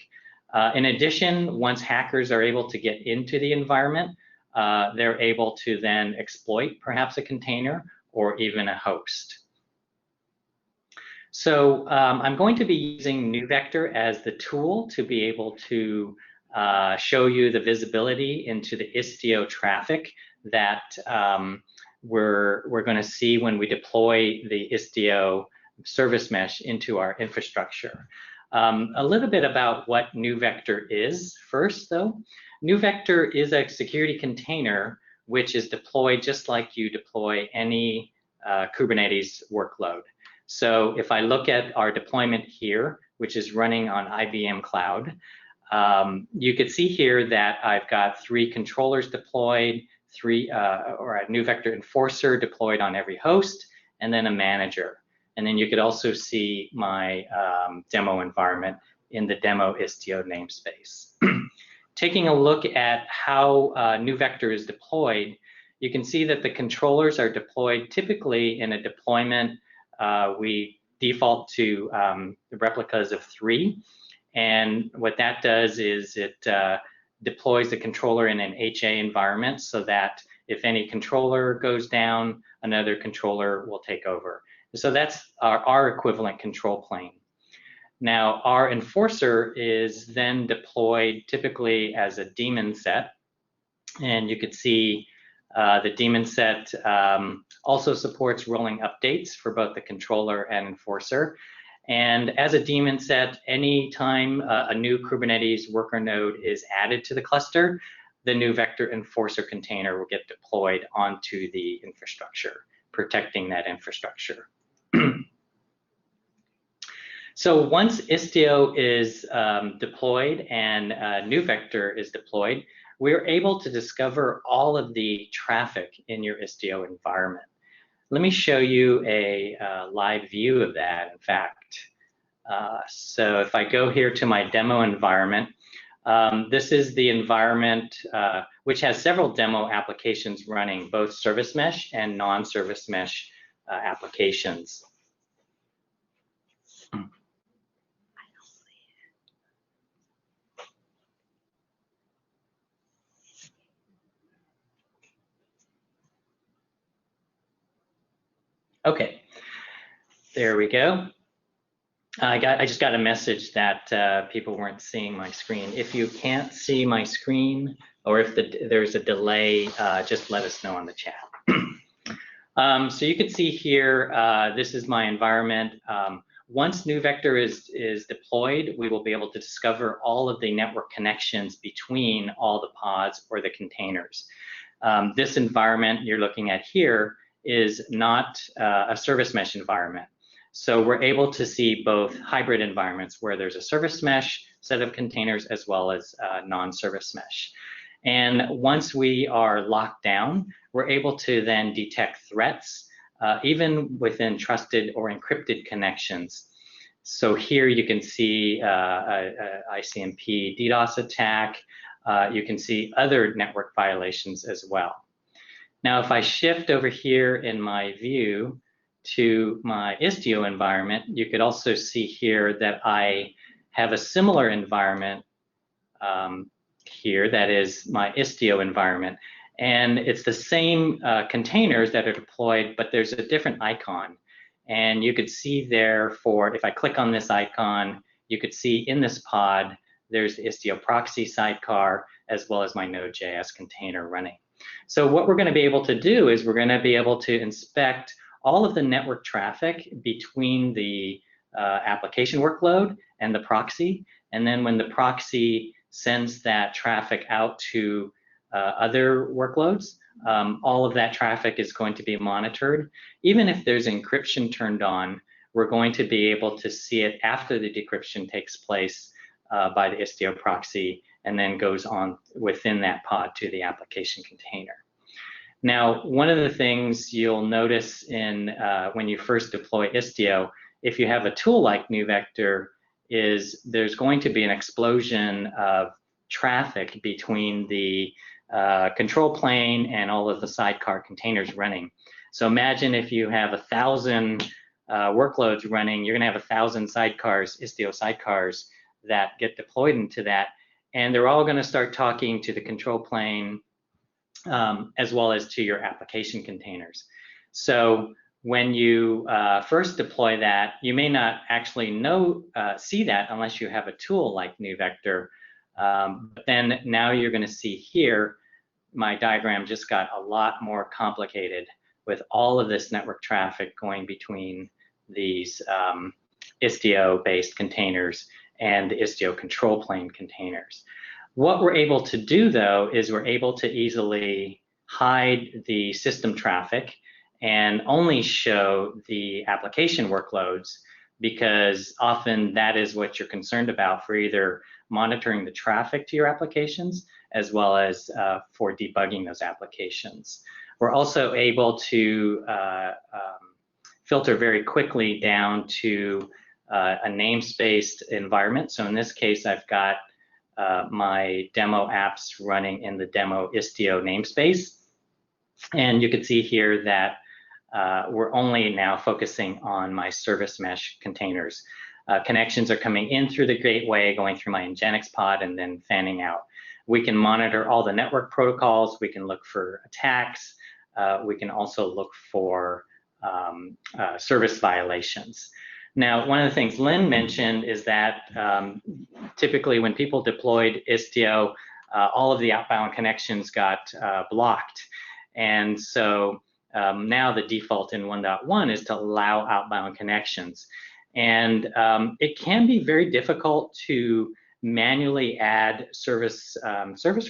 In addition, once hackers are able to get into the environment, they're able to then exploit perhaps a container or even a host. So I'm going to be using NeuVector as the tool to be able to show you the visibility into the Istio traffic that we're going to see when we deploy the Istio service mesh into our infrastructure. A little bit about what NeuVector is first, though. NeuVector is a security container which is deployed just like you deploy any Kubernetes workload. So if I look at our deployment here, which is running on IBM Cloud, you can see here that I've got 3 controllers deployed, or a NeuVector enforcer deployed on every host, and then a manager. And then you could also see my demo environment in the demo Istio namespace. Taking a look at how NeuVector is deployed, you can see that the controllers are deployed typically in a deployment. We default to the replicas of 3. And what that does is it deploys the controller in an HA environment so that if any controller goes down, another controller will take over. So that's our equivalent control plane. Now, our enforcer is then deployed typically as a daemon set. And you could see the daemon set also supports rolling updates for both the controller and enforcer. And as a daemon set, anytime a new Kubernetes worker node is added to the cluster, the NeuVector enforcer container will get deployed onto the infrastructure, protecting that infrastructure. So once Istio is deployed and NeuVector is deployed, we're able to discover all of the traffic in your Istio environment. Let me show you a live view of that, in fact. So if I go here to my demo environment, this is the environment which has several demo applications running, both service mesh and non-service mesh applications. Okay, there we go. I just got a message that people weren't seeing my screen. If you can't see my screen, or if there's a delay, just let us know on the chat. So you can see here, this is my environment. Once NeuVector is deployed, we will be able to discover all of the network connections between all the pods or the containers. This environment you're looking at here is not a service mesh environment. So we're able to see both hybrid environments where there's a service mesh set of containers as well as non-service mesh. And once we are locked down, we're able to then detect threats, even within trusted or encrypted connections. So here you can see ICMP DDoS attack. You can see other network violations as well. Now, if I shift over here in my view to my Istio environment, you could also see here that I have a similar environment here, that is my Istio environment. And it's the same containers that are deployed, but there's a different icon. And you could see there if I click on this icon, you could see in this pod, there's the Istio proxy sidecar, as well as my Node.js container running. So what we're going to be able to do is we're going to be able to inspect all of the network traffic between the application workload and the proxy. And then when the proxy sends that traffic out to other workloads, all of that traffic is going to be monitored. Even if there's encryption turned on, we're going to be able to see it after the decryption takes place by the Istio proxy and then goes on within that pod to the application container. Now, one of the things you'll notice in when you first deploy Istio, if you have a tool like NeuVector, is there's going to be an explosion of traffic between the control plane and all of the sidecar containers running. So imagine if you have 1,000 workloads running, you're going to have 1,000 sidecars, Istio sidecars, that get deployed into that, and they're all going to start talking to the control plane as well as to your application containers. So when you first deploy that, you may not actually see that unless you have a tool like NeuVector. But then now you're going to see here, my diagram just got a lot more complicated with all of this network traffic going between these Istio-based containers and the Istio control plane containers. What we're able to do, though, is we're able to easily hide the system traffic and only show the application workloads, because often that is what you're concerned about for either monitoring the traffic to your applications as well as for debugging those applications. We're also able to filter very quickly down to a namespace environment. So in this case, I've got my demo apps running in the demo Istio namespace. And you can see here that we're only now focusing on my service mesh containers. Connections are coming in through the gateway, going through my Nginx pod, and then fanning out. We can monitor all the network protocols. We can look for attacks. We can also look for service violations. Now, one of the things Lynn mentioned is that typically when people deployed Istio, all of the outbound connections got blocked. And so now the default in 1.1 is to allow outbound connections. And it can be very difficult to manually add service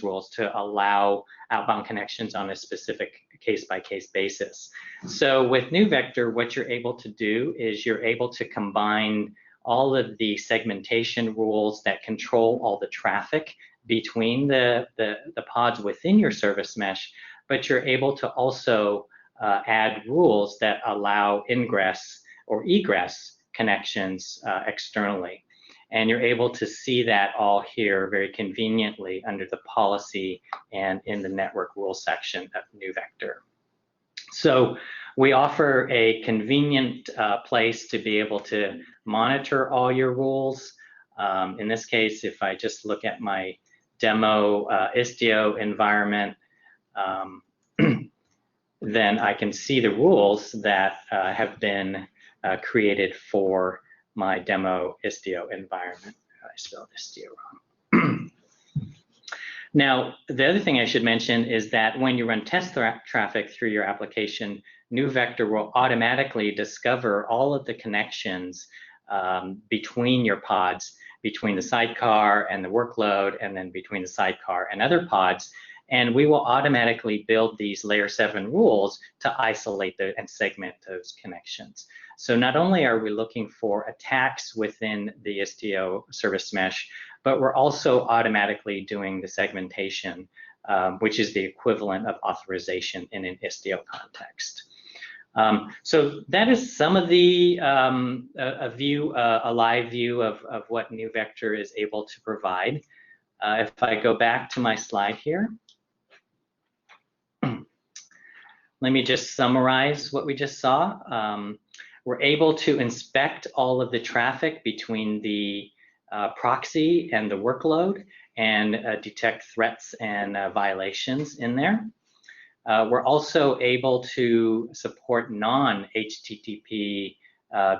rules to allow outbound connections on a specific case-by-case basis. So with NeuVector, what you're able to do is you're able to combine all of the segmentation rules that control all the traffic between the pods within your service mesh, but you're able to also add rules that allow ingress or egress connections externally. And you're able to see that all here very conveniently under the policy and in the network rules section of NeuVector. So we offer a convenient place to be able to monitor all your rules. In this case, if I just look at my demo Istio environment, then I can see the rules that have been created for my demo Istio environment. I spelled Istio wrong. Now, the other thing I should mention is that when you run test traffic through your application, NeuVector will automatically discover all of the connections between your pods, between the sidecar and the workload, and then between the sidecar and other pods. And we will automatically build these layer 7 rules to isolate and segment those connections. So not only are we looking for attacks within the Istio service mesh, but we're also automatically doing the segmentation, which is the equivalent of authorization in an Istio context. So that is some of the a live view of what NeuVector is able to provide. If I go back to my slide here, let me just summarize what we just saw. We're able to inspect all of the traffic between the proxy and the workload and detect threats and violations in there. We're also able to support non-HTTP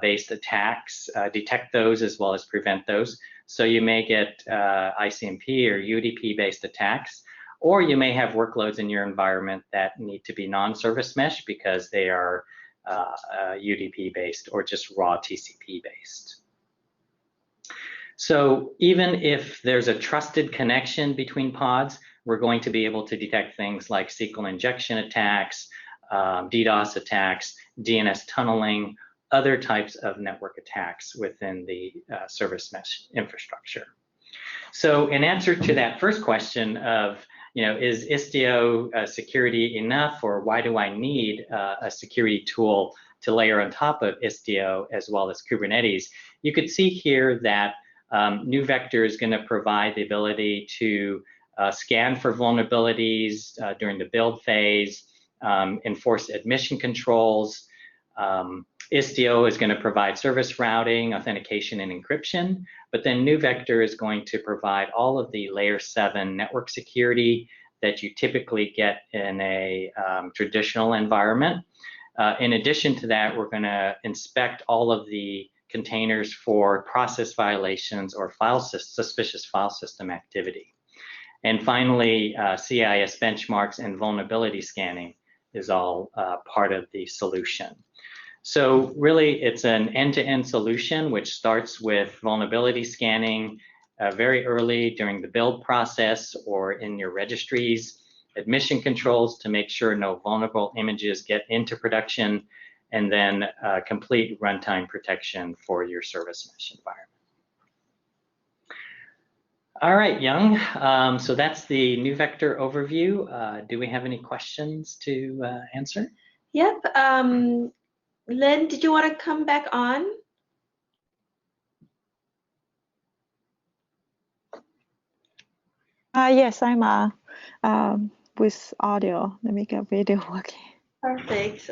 based attacks, detect those as well as prevent those. So you may get ICMP or UDP based attacks, or you may have workloads in your environment that need to be non-service mesh because they are UDP based or just raw TCP based. So even if there's a trusted connection between pods, we're going to be able to detect things like SQL injection attacks, DDoS attacks, DNS tunneling, other types of network attacks within the service mesh infrastructure. So in answer to that first question of, is Istio security enough, or why do I need a security tool to layer on top of Istio as well as Kubernetes? You could see here that NeuVector is going to provide the ability to scan for vulnerabilities during the build phase, enforce admission controls. Istio is going to provide service routing, authentication, and encryption, but then NeuVector is going to provide all of the layer 7 network security that you typically get in a traditional environment. In addition to that, we're going to inspect all of the containers for process violations or suspicious file system activity. And finally, CIS benchmarks and vulnerability scanning is all part of the solution. So really, it's an end-to-end solution which starts with vulnerability scanning very early during the build process or in your registries, admission controls to make sure no vulnerable images get into production, and then complete runtime protection for your service mesh environment. All right, Young, so that's the NeuVector overview. Do we have any questions to answer?
Yep. Glen, did you want to come back on?
Yes, I'm with audio. Let me get video working.
Perfect.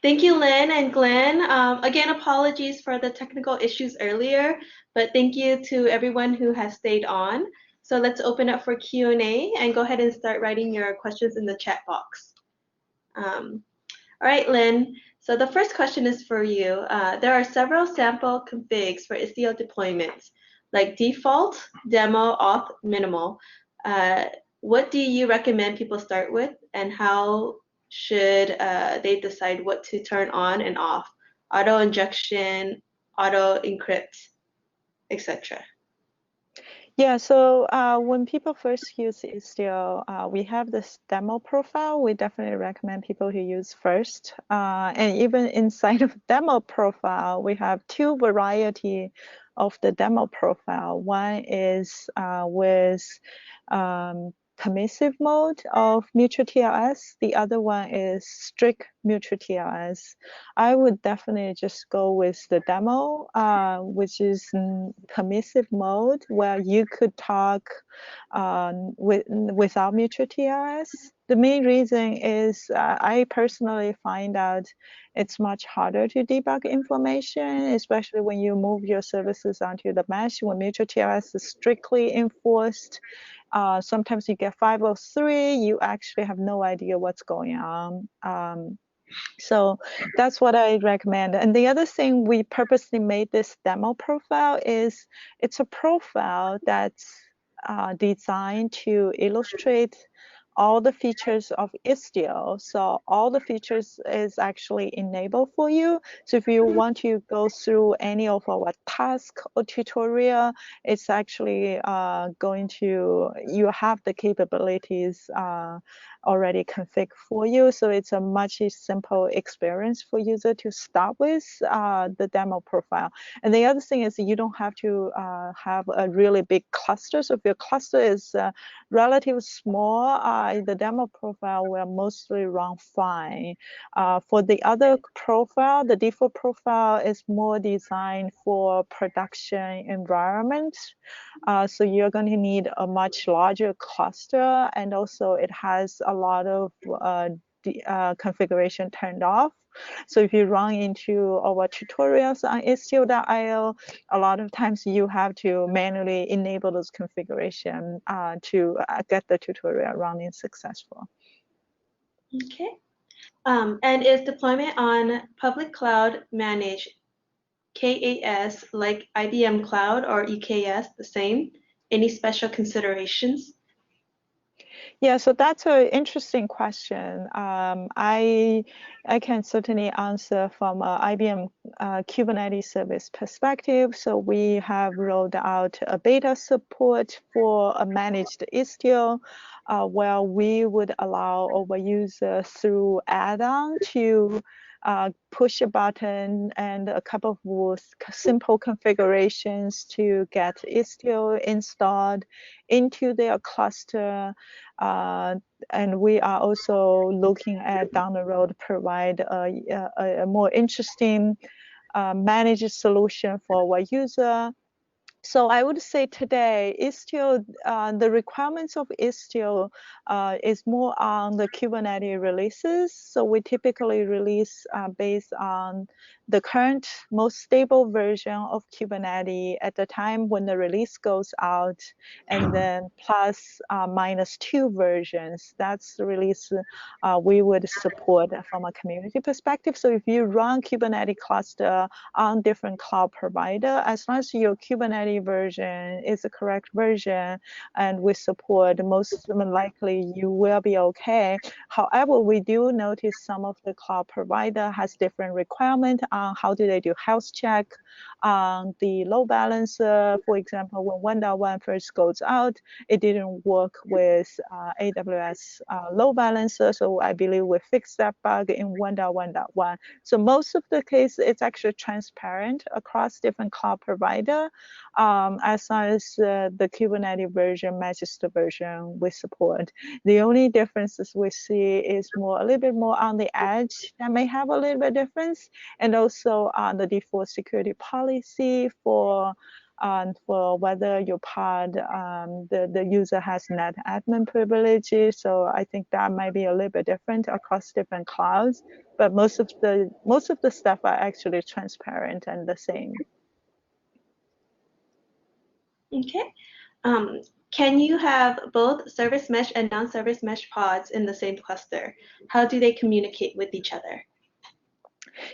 Thank you, Lynn and Glenn. Again, apologies for the technical issues earlier, but thank you to everyone who has stayed on. So let's open up for Q&A and go ahead and start writing your questions in the chat box. All right, Lynn. So the first question is for you. There are several sample configs for Istio deployments, like default, demo, auth, minimal. What do you recommend people start with, and how should they decide what to turn on and off? Auto injection, auto encrypt, etc.
Yeah, so when people first use Istio, we have this demo profile. We definitely recommend people who use first. And even inside of demo profile, we have two variety of the demo profile. One is with permissive mode of mutual TLS. The other one is strict mutual TLS. I would definitely just go with the demo, which is permissive mode, where you could talk without mutual TLS. The main reason is I personally find out it's much harder to debug information, especially when you move your services onto the mesh. When mutual TLS is strictly enforced, sometimes you get 503, you actually have no idea what's going on. So that's what I recommend. And the other thing we purposely made this demo profile is it's a profile that's designed to illustrate all the features of Istio. So all the features is actually enabled for you. So if you want to go through any of our task or tutorial, it's actually going to, you have the capabilities already configured for you. So it's a much simple experience for user to start with the demo profile. And the other thing is you don't have to have a really big cluster. So if your cluster is relatively small, the demo profile will mostly run fine. For the other profile, the default profile is more designed for production environment. So you're going to need a much larger cluster, and also it has a lot of configuration turned off. So if you run into our tutorials on istio.io, a lot of times you have to manually enable those configuration to get the tutorial running successful.
Okay. And is deployment on public cloud managed KAS like IBM Cloud or EKS the same? Any special considerations?
Yeah, so that's an interesting question. I can certainly answer from IBM Kubernetes service perspective. So we have rolled out a beta support for a managed Istio, where we would allow our user through add-on to push a button and a couple of simple configurations to get Istio installed into their cluster. And we are also looking at down the road provide a more interesting managed solution for our user. So I would say today, Istio, the requirements of Istio is more on the Kubernetes releases. So we typically release based on the current most stable version of Kubernetes at the time when the release goes out, and then plus -2 versions. That's the release we would support from a community perspective. So if you run Kubernetes cluster on different cloud provider, as long as your Kubernetes Kubernetes version is the correct version and we support, most likely you will be okay. However, we do notice some of the cloud provider has different requirements on how do they do health check on the load balancer. For example, when 1.1 first goes out, it didn't work with AWS load balancer. So I believe we fixed that bug in 1.1.1. So most of the case, it's actually transparent across different cloud provider, as long as the Kubernetes version matches the version we support. The only differences we see is a little bit more on the edge that may have a little bit difference, and also on the default security policy for whether your pod, the user has net admin privileges. So I think that might be a little bit different across different clouds, but most of the stuff are actually transparent and the same.
Okay. Can you have both service mesh and non-service mesh pods in the same cluster? How do they communicate with each other?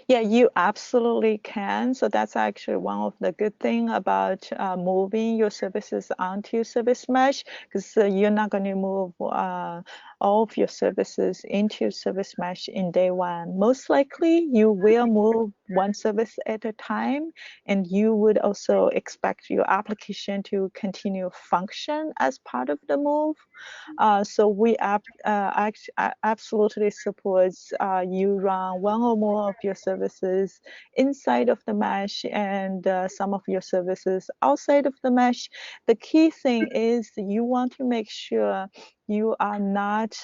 Yeah, you absolutely can. So that's actually one of the good thing about moving your services onto service mesh, because you're not going to move all of your services into service mesh in day one. Most likely, you will move one service at a time, and you would also expect your application to continue function as part of the move. So we absolutely supports you run one or more of your services inside of the mesh and some of your services outside of the mesh. The key thing is you want to make sure you are not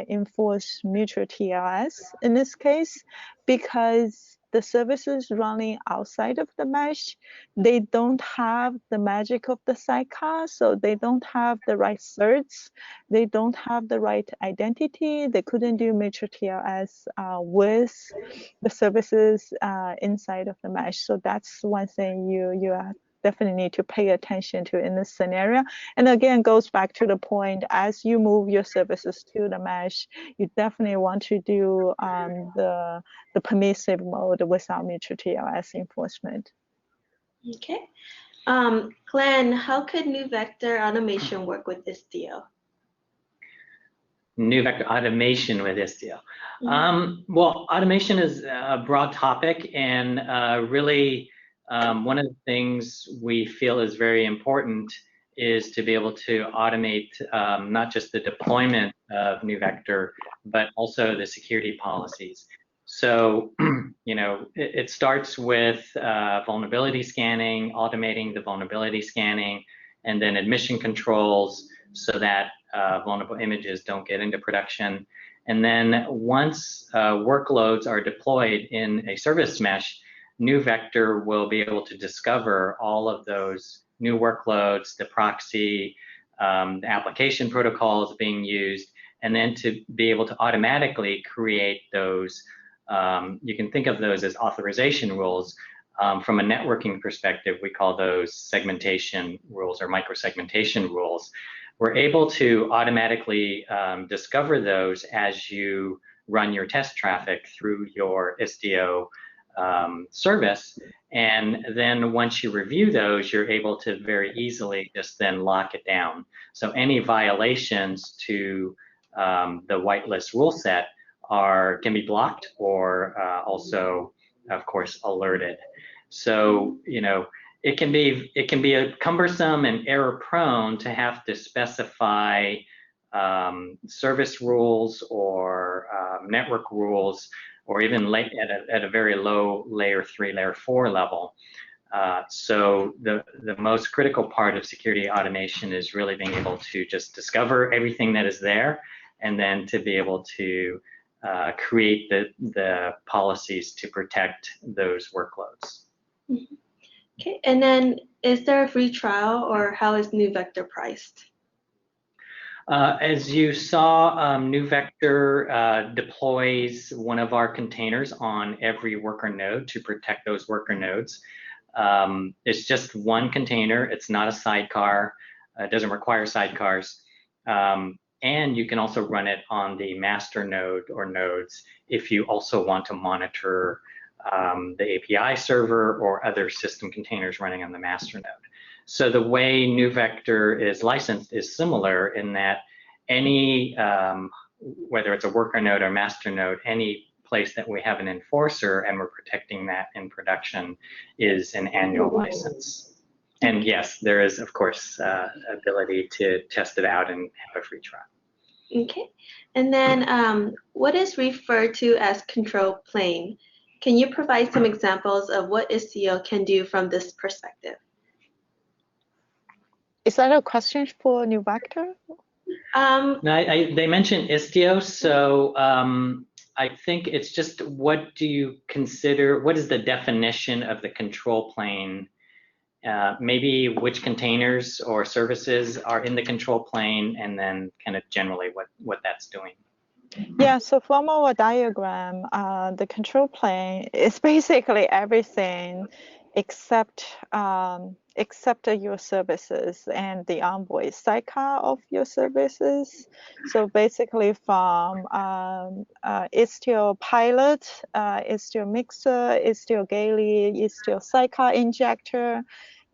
enforce mutual TLS in this case, because the services running outside of the mesh, they don't have the magic of the sidecar, so they don't have the right certs, they don't have the right identity, they couldn't do mutual TLS with the services inside of the mesh. So that's one thing you definitely need to pay attention to in this scenario. And again, goes back to the point, as you move your services to the mesh, you definitely want to do the permissive mode without mutual TLS enforcement.
Okay. Glen, how could NeuVector automation work with Istio?
NeuVector automation with Istio. Well, automation is a broad topic, and really one of the things we feel is very important is to be able to automate not just the deployment of NeuVector, but also the security policies. So, you know, it starts with vulnerability scanning, automating the vulnerability scanning, and then admission controls so that vulnerable images don't get into production. And then once workloads are deployed in a service mesh, NeuVector will be able to discover all of those new workloads, the proxy, the application protocols being used, and then to be able to automatically create those. You can think of those as authorization rules. From a networking perspective, we call those segmentation rules or microsegmentation rules. We're able to automatically discover those as you run your test traffic through your Istio service. And then once you review those, you're able to very easily just then lock it down. So any violations to the whitelist rule set can be blocked or also, of course, alerted. So, you know, it can be a cumbersome and error prone to have to specify service rules or network rules, or even at a very low layer 3, layer 4 level. So the most critical part of security automation is really being able to just discover everything that is there, and then to be able to create the policies to protect those workloads.
Okay, and then is there a free trial, or how is NeuVector priced?
As you saw, NeuVector deploys one of our containers on every worker node to protect those worker nodes. It's just one container. It's not a sidecar. It doesn't require sidecars. And you can also run it on the master node or nodes if you also want to monitor the API server or other system containers running on the master node. So the way NeuVector is licensed is similar in that any, whether it's a worker node or master node, any place that we have an enforcer and we're protecting that in production is an annual license. And yes, there is, of course, ability to test it out and have a free trial.
Okay. And then what is referred to as control plane? Can you provide some examples of what Istio can do from this perspective?
Is that a question for NeuVector?
No, they mentioned Istio, so I think it's just what do you consider, what is the definition of the control plane? Maybe which containers or services are in the control plane, and then kind of generally what that's doing.
Yeah, so from our diagram, the control plane is basically everything except your services and the Envoy sidecar of your services. So basically from Istio pilot, Istio mixer, Istio Gaily, Istio sidecar injector,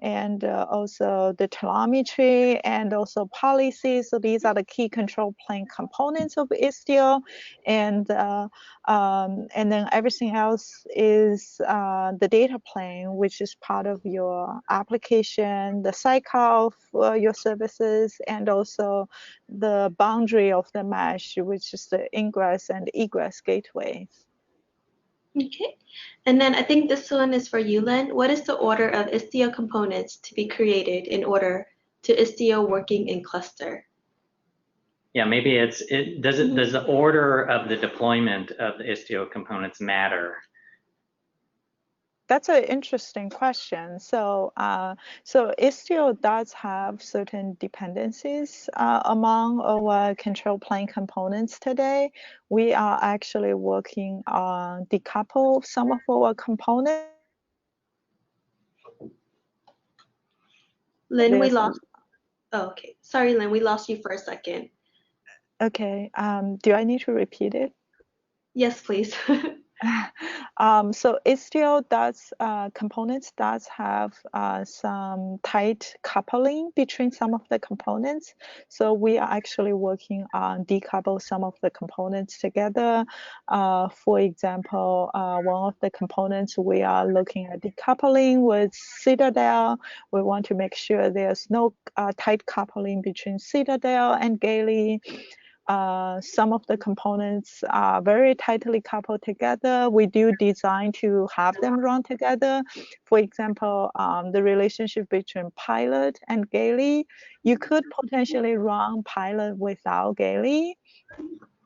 and also the telemetry and also policy. So these are the key control plane components of Istio, and then everything else is the data plane, which is part of your application, the sidecar of your services, and also the boundary of the mesh, which is the ingress and egress gateways.
Okay. And then I think this one is for you, Len. What is the order of Istio components to be created in order to Istio working in cluster?
Yeah, maybe does the order of the deployment of the Istio components matter?
That's an interesting question. So, Istio does have certain dependencies among our control plane components today. We are actually working on decouple some of our components.
Lynn, we lost. Oh, okay. Sorry, Lynn, we lost you for a second.
Okay. Do I need to repeat it?
Yes, please.
So Istio components does have some tight coupling between some of the components. So we are actually working on decouple some of the components together. For example, one of the components we are looking at decoupling with Citadel. We want to make sure there's no tight coupling between Citadel and Gaily. Some of the components are very tightly coupled together. We do design to have them run together. For example, the relationship between Pilot and Gaily, you could potentially run Pilot without Gaily.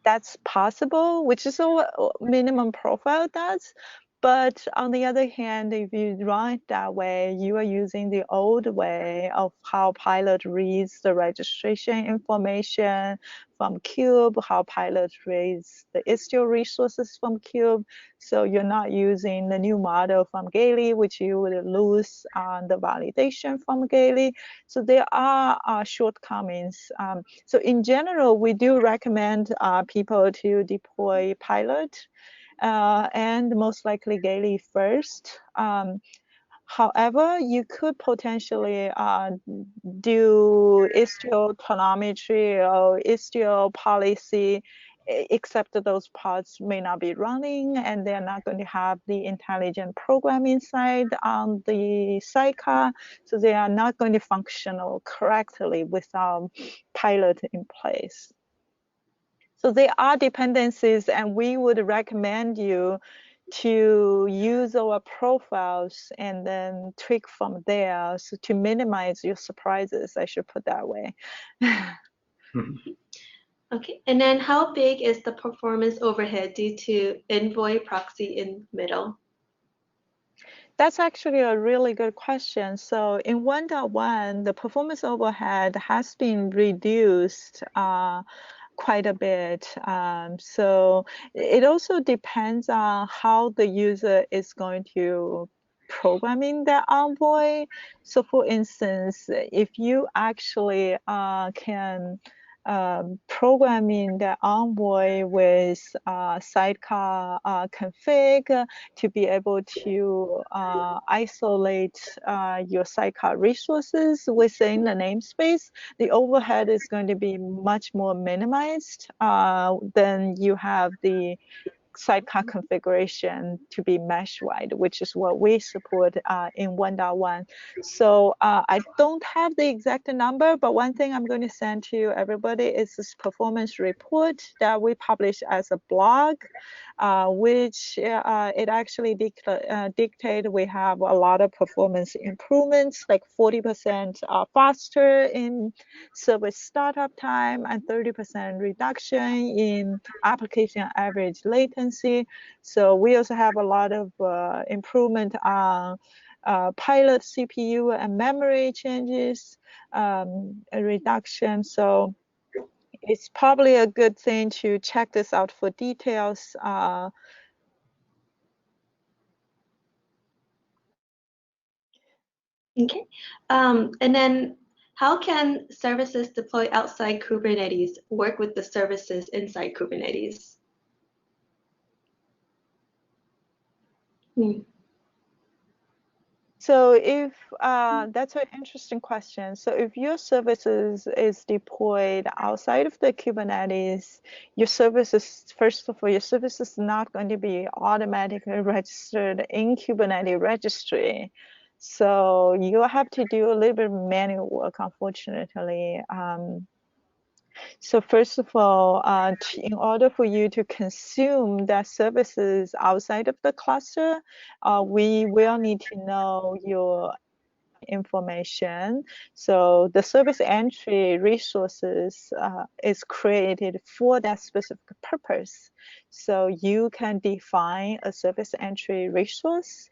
That's possible, which is what minimum profile does. But on the other hand, if you run it that way, you are using the old way of how Pilot reads the registration information from Cube, how Pilot reads the Istio resources from Cube. So you're not using the new model from Gaily, which you would lose on the validation from Gaily. So there are shortcomings. So in general, we do recommend people to deploy Pilot and most likely Gaily first. However, you could potentially do Istio telemetry or Istio policy, except that those pods may not be running and they're not going to have the intelligent program inside on the sidecar. So they are not going to function correctly without Pilot in place. So there are dependencies, and we would recommend you to use our profiles and then tweak from there, so to minimize your surprises, I should put that way.
Okay, and then how big is the performance overhead due to Envoy proxy in middle?
That's actually a really good question. So in 1.1, the performance overhead has been reduced quite a bit. So it also depends on how the user is going to programming the Envoy. So for instance, if you actually can programming the Envoy with Sidecar config to be able to isolate your Sidecar resources within the namespace, the overhead is going to be much more minimized than you have the Sidecar configuration to be mesh-wide, which is what we support in 1.1. So I don't have the exact number, but one thing I'm going to send to everybody is this performance report that we publish as a blog, which it actually dictates we have a lot of performance improvements, like 40% faster in service startup time and 30% reduction in application average latency. So we also have a lot of improvement on pilot CPU and memory changes, a reduction. So it's probably a good thing to check this out for details.
Okay. And then how can services deployed outside Kubernetes work with the services inside Kubernetes?
So if that's an interesting question. So if your services is deployed outside of the Kubernetes, your services, first of all, your service is not going to be automatically registered in Kubernetes registry. So you have to do a little bit of manual work, unfortunately. So first of all, in order for you to consume that services outside of the cluster, we will need to know your information. So the service entry resources is created for that specific purpose. So you can define a service entry resource,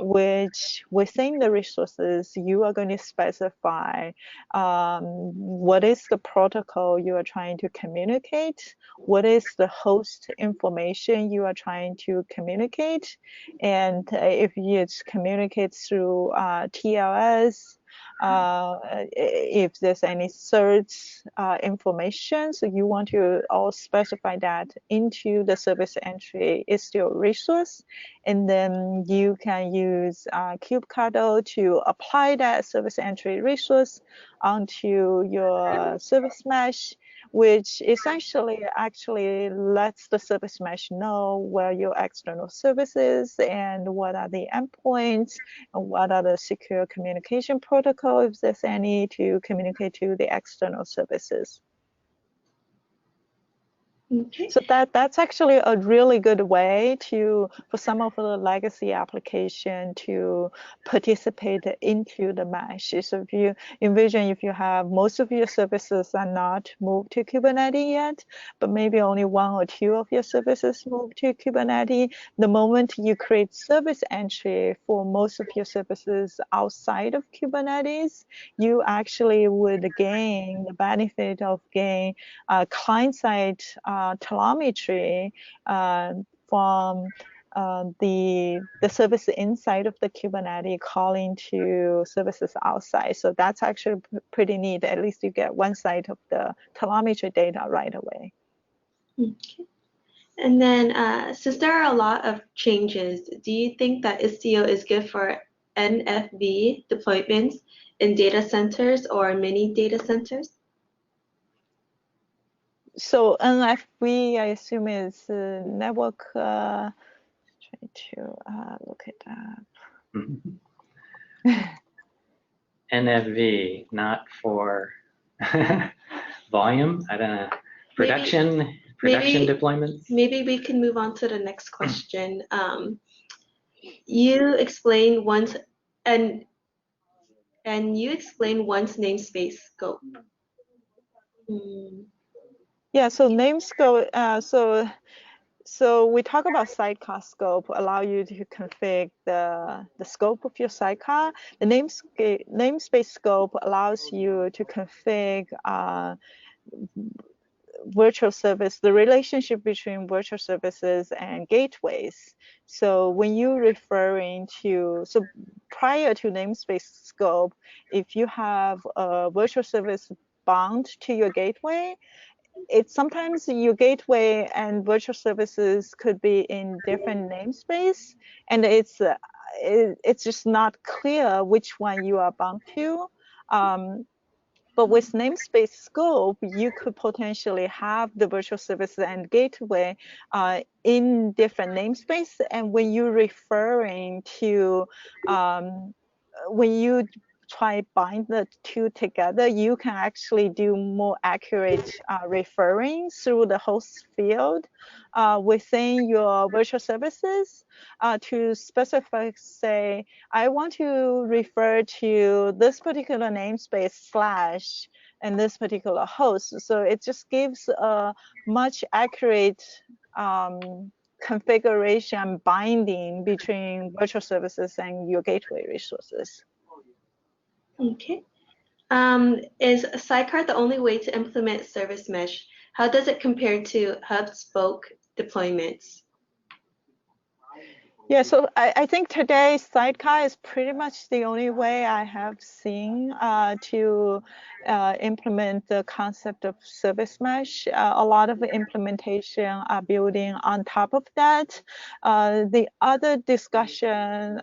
which within the resources, you are going to specify what is the protocol you are trying to communicate, what is the host information you are trying to communicate, and if it's communicated through TLS, if there's any certs information, so you want to all specify that into the service entry Istio resource, and then you can use kubectl to apply that service entry resource onto your service mesh, which essentially actually lets the service mesh know where your external services and what are the endpoints and what are the secure communication protocol, if there's any, to communicate to the external services.
Okay.
So that's actually a really good way for some of the legacy application to participate into the mesh. So if you envision, if you have most of your services are not moved to Kubernetes yet, but maybe only one or two of your services moved to Kubernetes, the moment you create service entry for most of your services outside of Kubernetes, you actually would gain the benefit of client-side telemetry from the service inside of the Kubernetes calling to services outside. So that's actually pretty neat. At least you get one side of the telemetry data right away.
Okay. And then since there are a lot of changes, do you think that Istio is good for NFV deployments in data centers or mini data centers?
So NFV, I assume, is network. Try to look it up.
NFV, not for volume. I don't know. Production deployments.
Maybe we can move on to the next question. You explain once and you explain once namespace scope.
Yeah, so namespace. So we talk about sidecar scope, allow you to configure the scope of your sidecar. The namespace scope allows you to configure virtual service, the relationship between virtual services and gateways. So when you're referring to, prior to namespace scope, if you have a virtual service bound to your gateway, it's sometimes your gateway and virtual services could be in different namespace, and it's just not clear which one you are bound to. But with namespace scope, you could potentially have the virtual service and gateway in different namespace. And when you're referring to, when you try bind the two together, you can actually do more accurate referring through the host field within your virtual services to specify, say, I want to refer to this particular namespace slash and this particular host. So it just gives a much accurate configuration binding between virtual services and your gateway resources.
Okay. Is Sidecar the only way to implement service mesh? How does it compare to hub-spoke deployments?
Yeah, so I think today Sidecar is pretty much the only way I have seen to implement the concept of service mesh. A lot of the implementation are building on top of that. The other discussion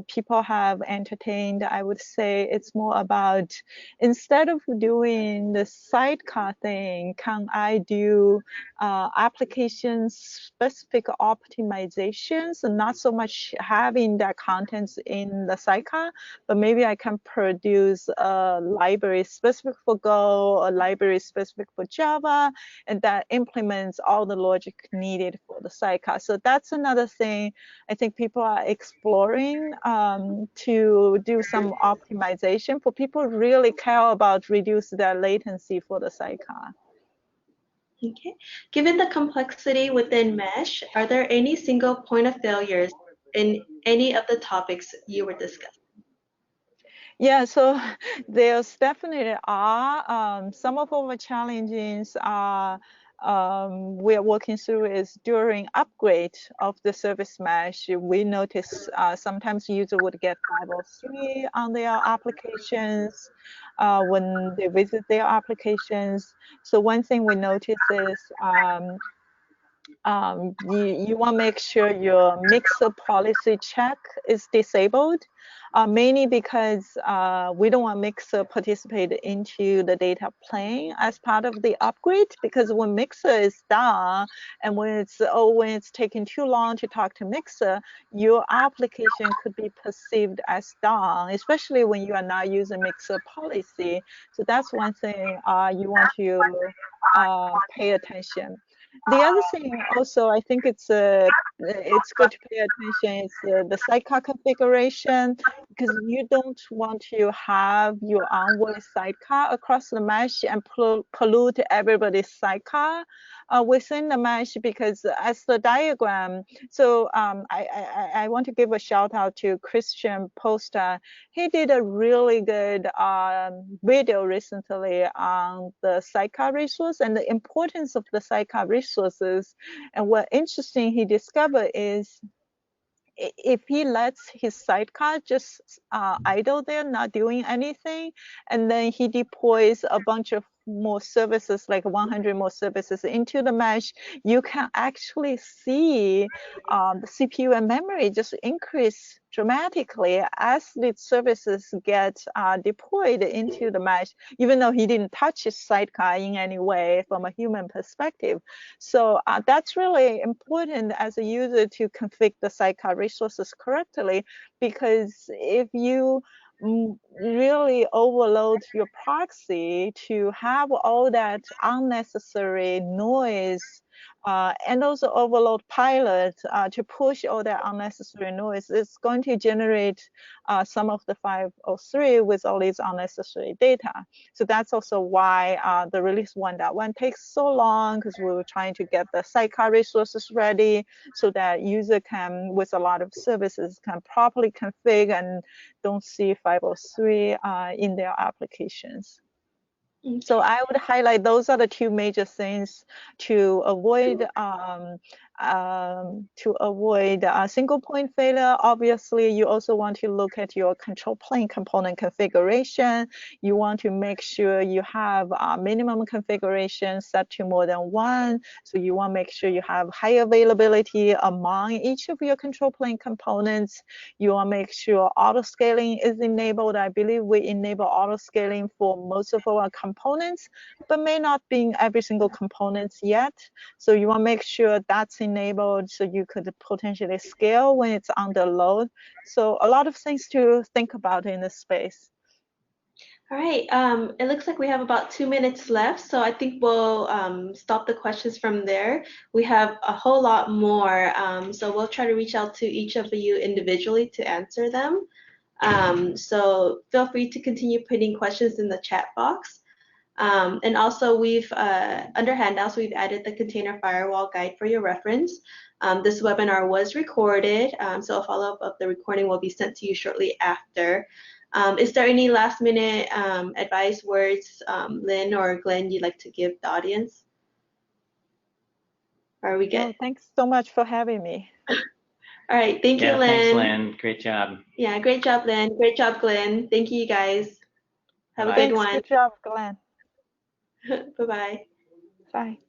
people have entertained, I would say it's more about, instead of doing the Sidecar thing, can I do application-specific optimizations, and not so much having that contents in the Sidecar, but maybe I can produce a library specific for Go, a library specific for Java, and that implements all the logic needed for the Sidecar. So that's another thing I think people are exploring to do some optimization for people who really care about reduce their latency for the Sidecar.
Okay. Given the complexity within mesh, are there any single point of failures in any of the topics you were discussing?
Yeah, so there's definitely are. Some of our challenges are we are working through is during upgrade of the service mesh. We notice sometimes user would get 503 on their applications when they visit their applications. So one thing we notice is you want to make sure your mixer policy check is disabled, mainly because we don't want mixer participate into the data plane as part of the upgrade, because when mixer is down and when it's taking too long to talk to mixer, your application could be perceived as down, especially when you are not using mixer policy. So that's one thing you want to pay attention. The other thing also, I think it's good to pay attention is the Sidecar configuration, because you don't want to have your Envoy Sidecar across the mesh and pollute everybody's Sidecar within the mesh, because as the diagram, so I want to give a shout out to Christian Poster. He did a really good video recently on the Sidecar resource and the importance of the Sidecar resources. And what interesting he discovered is if he lets his Sidecar just idle there, not doing anything, and then he deploys a bunch of more services, like 100 more services into the mesh, you can actually see the CPU and memory just increase dramatically as the services get deployed into the mesh, even though he didn't touch his Sidecar in any way from a human perspective. So that's really important as a user to configure the Sidecar resources correctly, because if you really overload your proxy to have all that unnecessary noise and also overload pilot to push all that unnecessary noise, it's going to generate some of the 503 with all these unnecessary data. So that's also why the release 1.1 takes so long, because we were trying to get the Sidecar resources ready so that user can, with a lot of services, can properly configure and don't see 503 in their applications. So I would highlight those are the two major things to avoid single point failure. Obviously, you also want to look at your control plane component configuration. You want to make sure you have minimum configuration set to more than one. So you want to make sure you have high availability among each of your control plane components. You want to make sure auto scaling is enabled. I believe we enable auto scaling for most of our components, but may not be in every single components yet. So you want to make sure that's enabled so you could potentially scale when it's under load. So a lot of things to think about in this space.
All right, it looks like we have about 2 minutes left, so I think we'll stop the questions from there. We have a whole lot more, so we'll try to reach out to each of you individually to answer them. So feel free to continue putting questions in the chat box. And also we've, under handouts, we've added the container firewall guide for your reference. This webinar was recorded, so a follow-up of the recording will be sent to you shortly after. Is there any last minute advice, words, Lynn or Glenn, you'd like to give the audience? Are we good?
No, thanks so much for having me.
All right, thank you, Lynn.
Thanks, Lynn. Great job.
Yeah, great job, Lynn. Great job, Glenn. Thank you, guys. Have a good one.
Good job, Glenn.
Bye-bye.
Bye.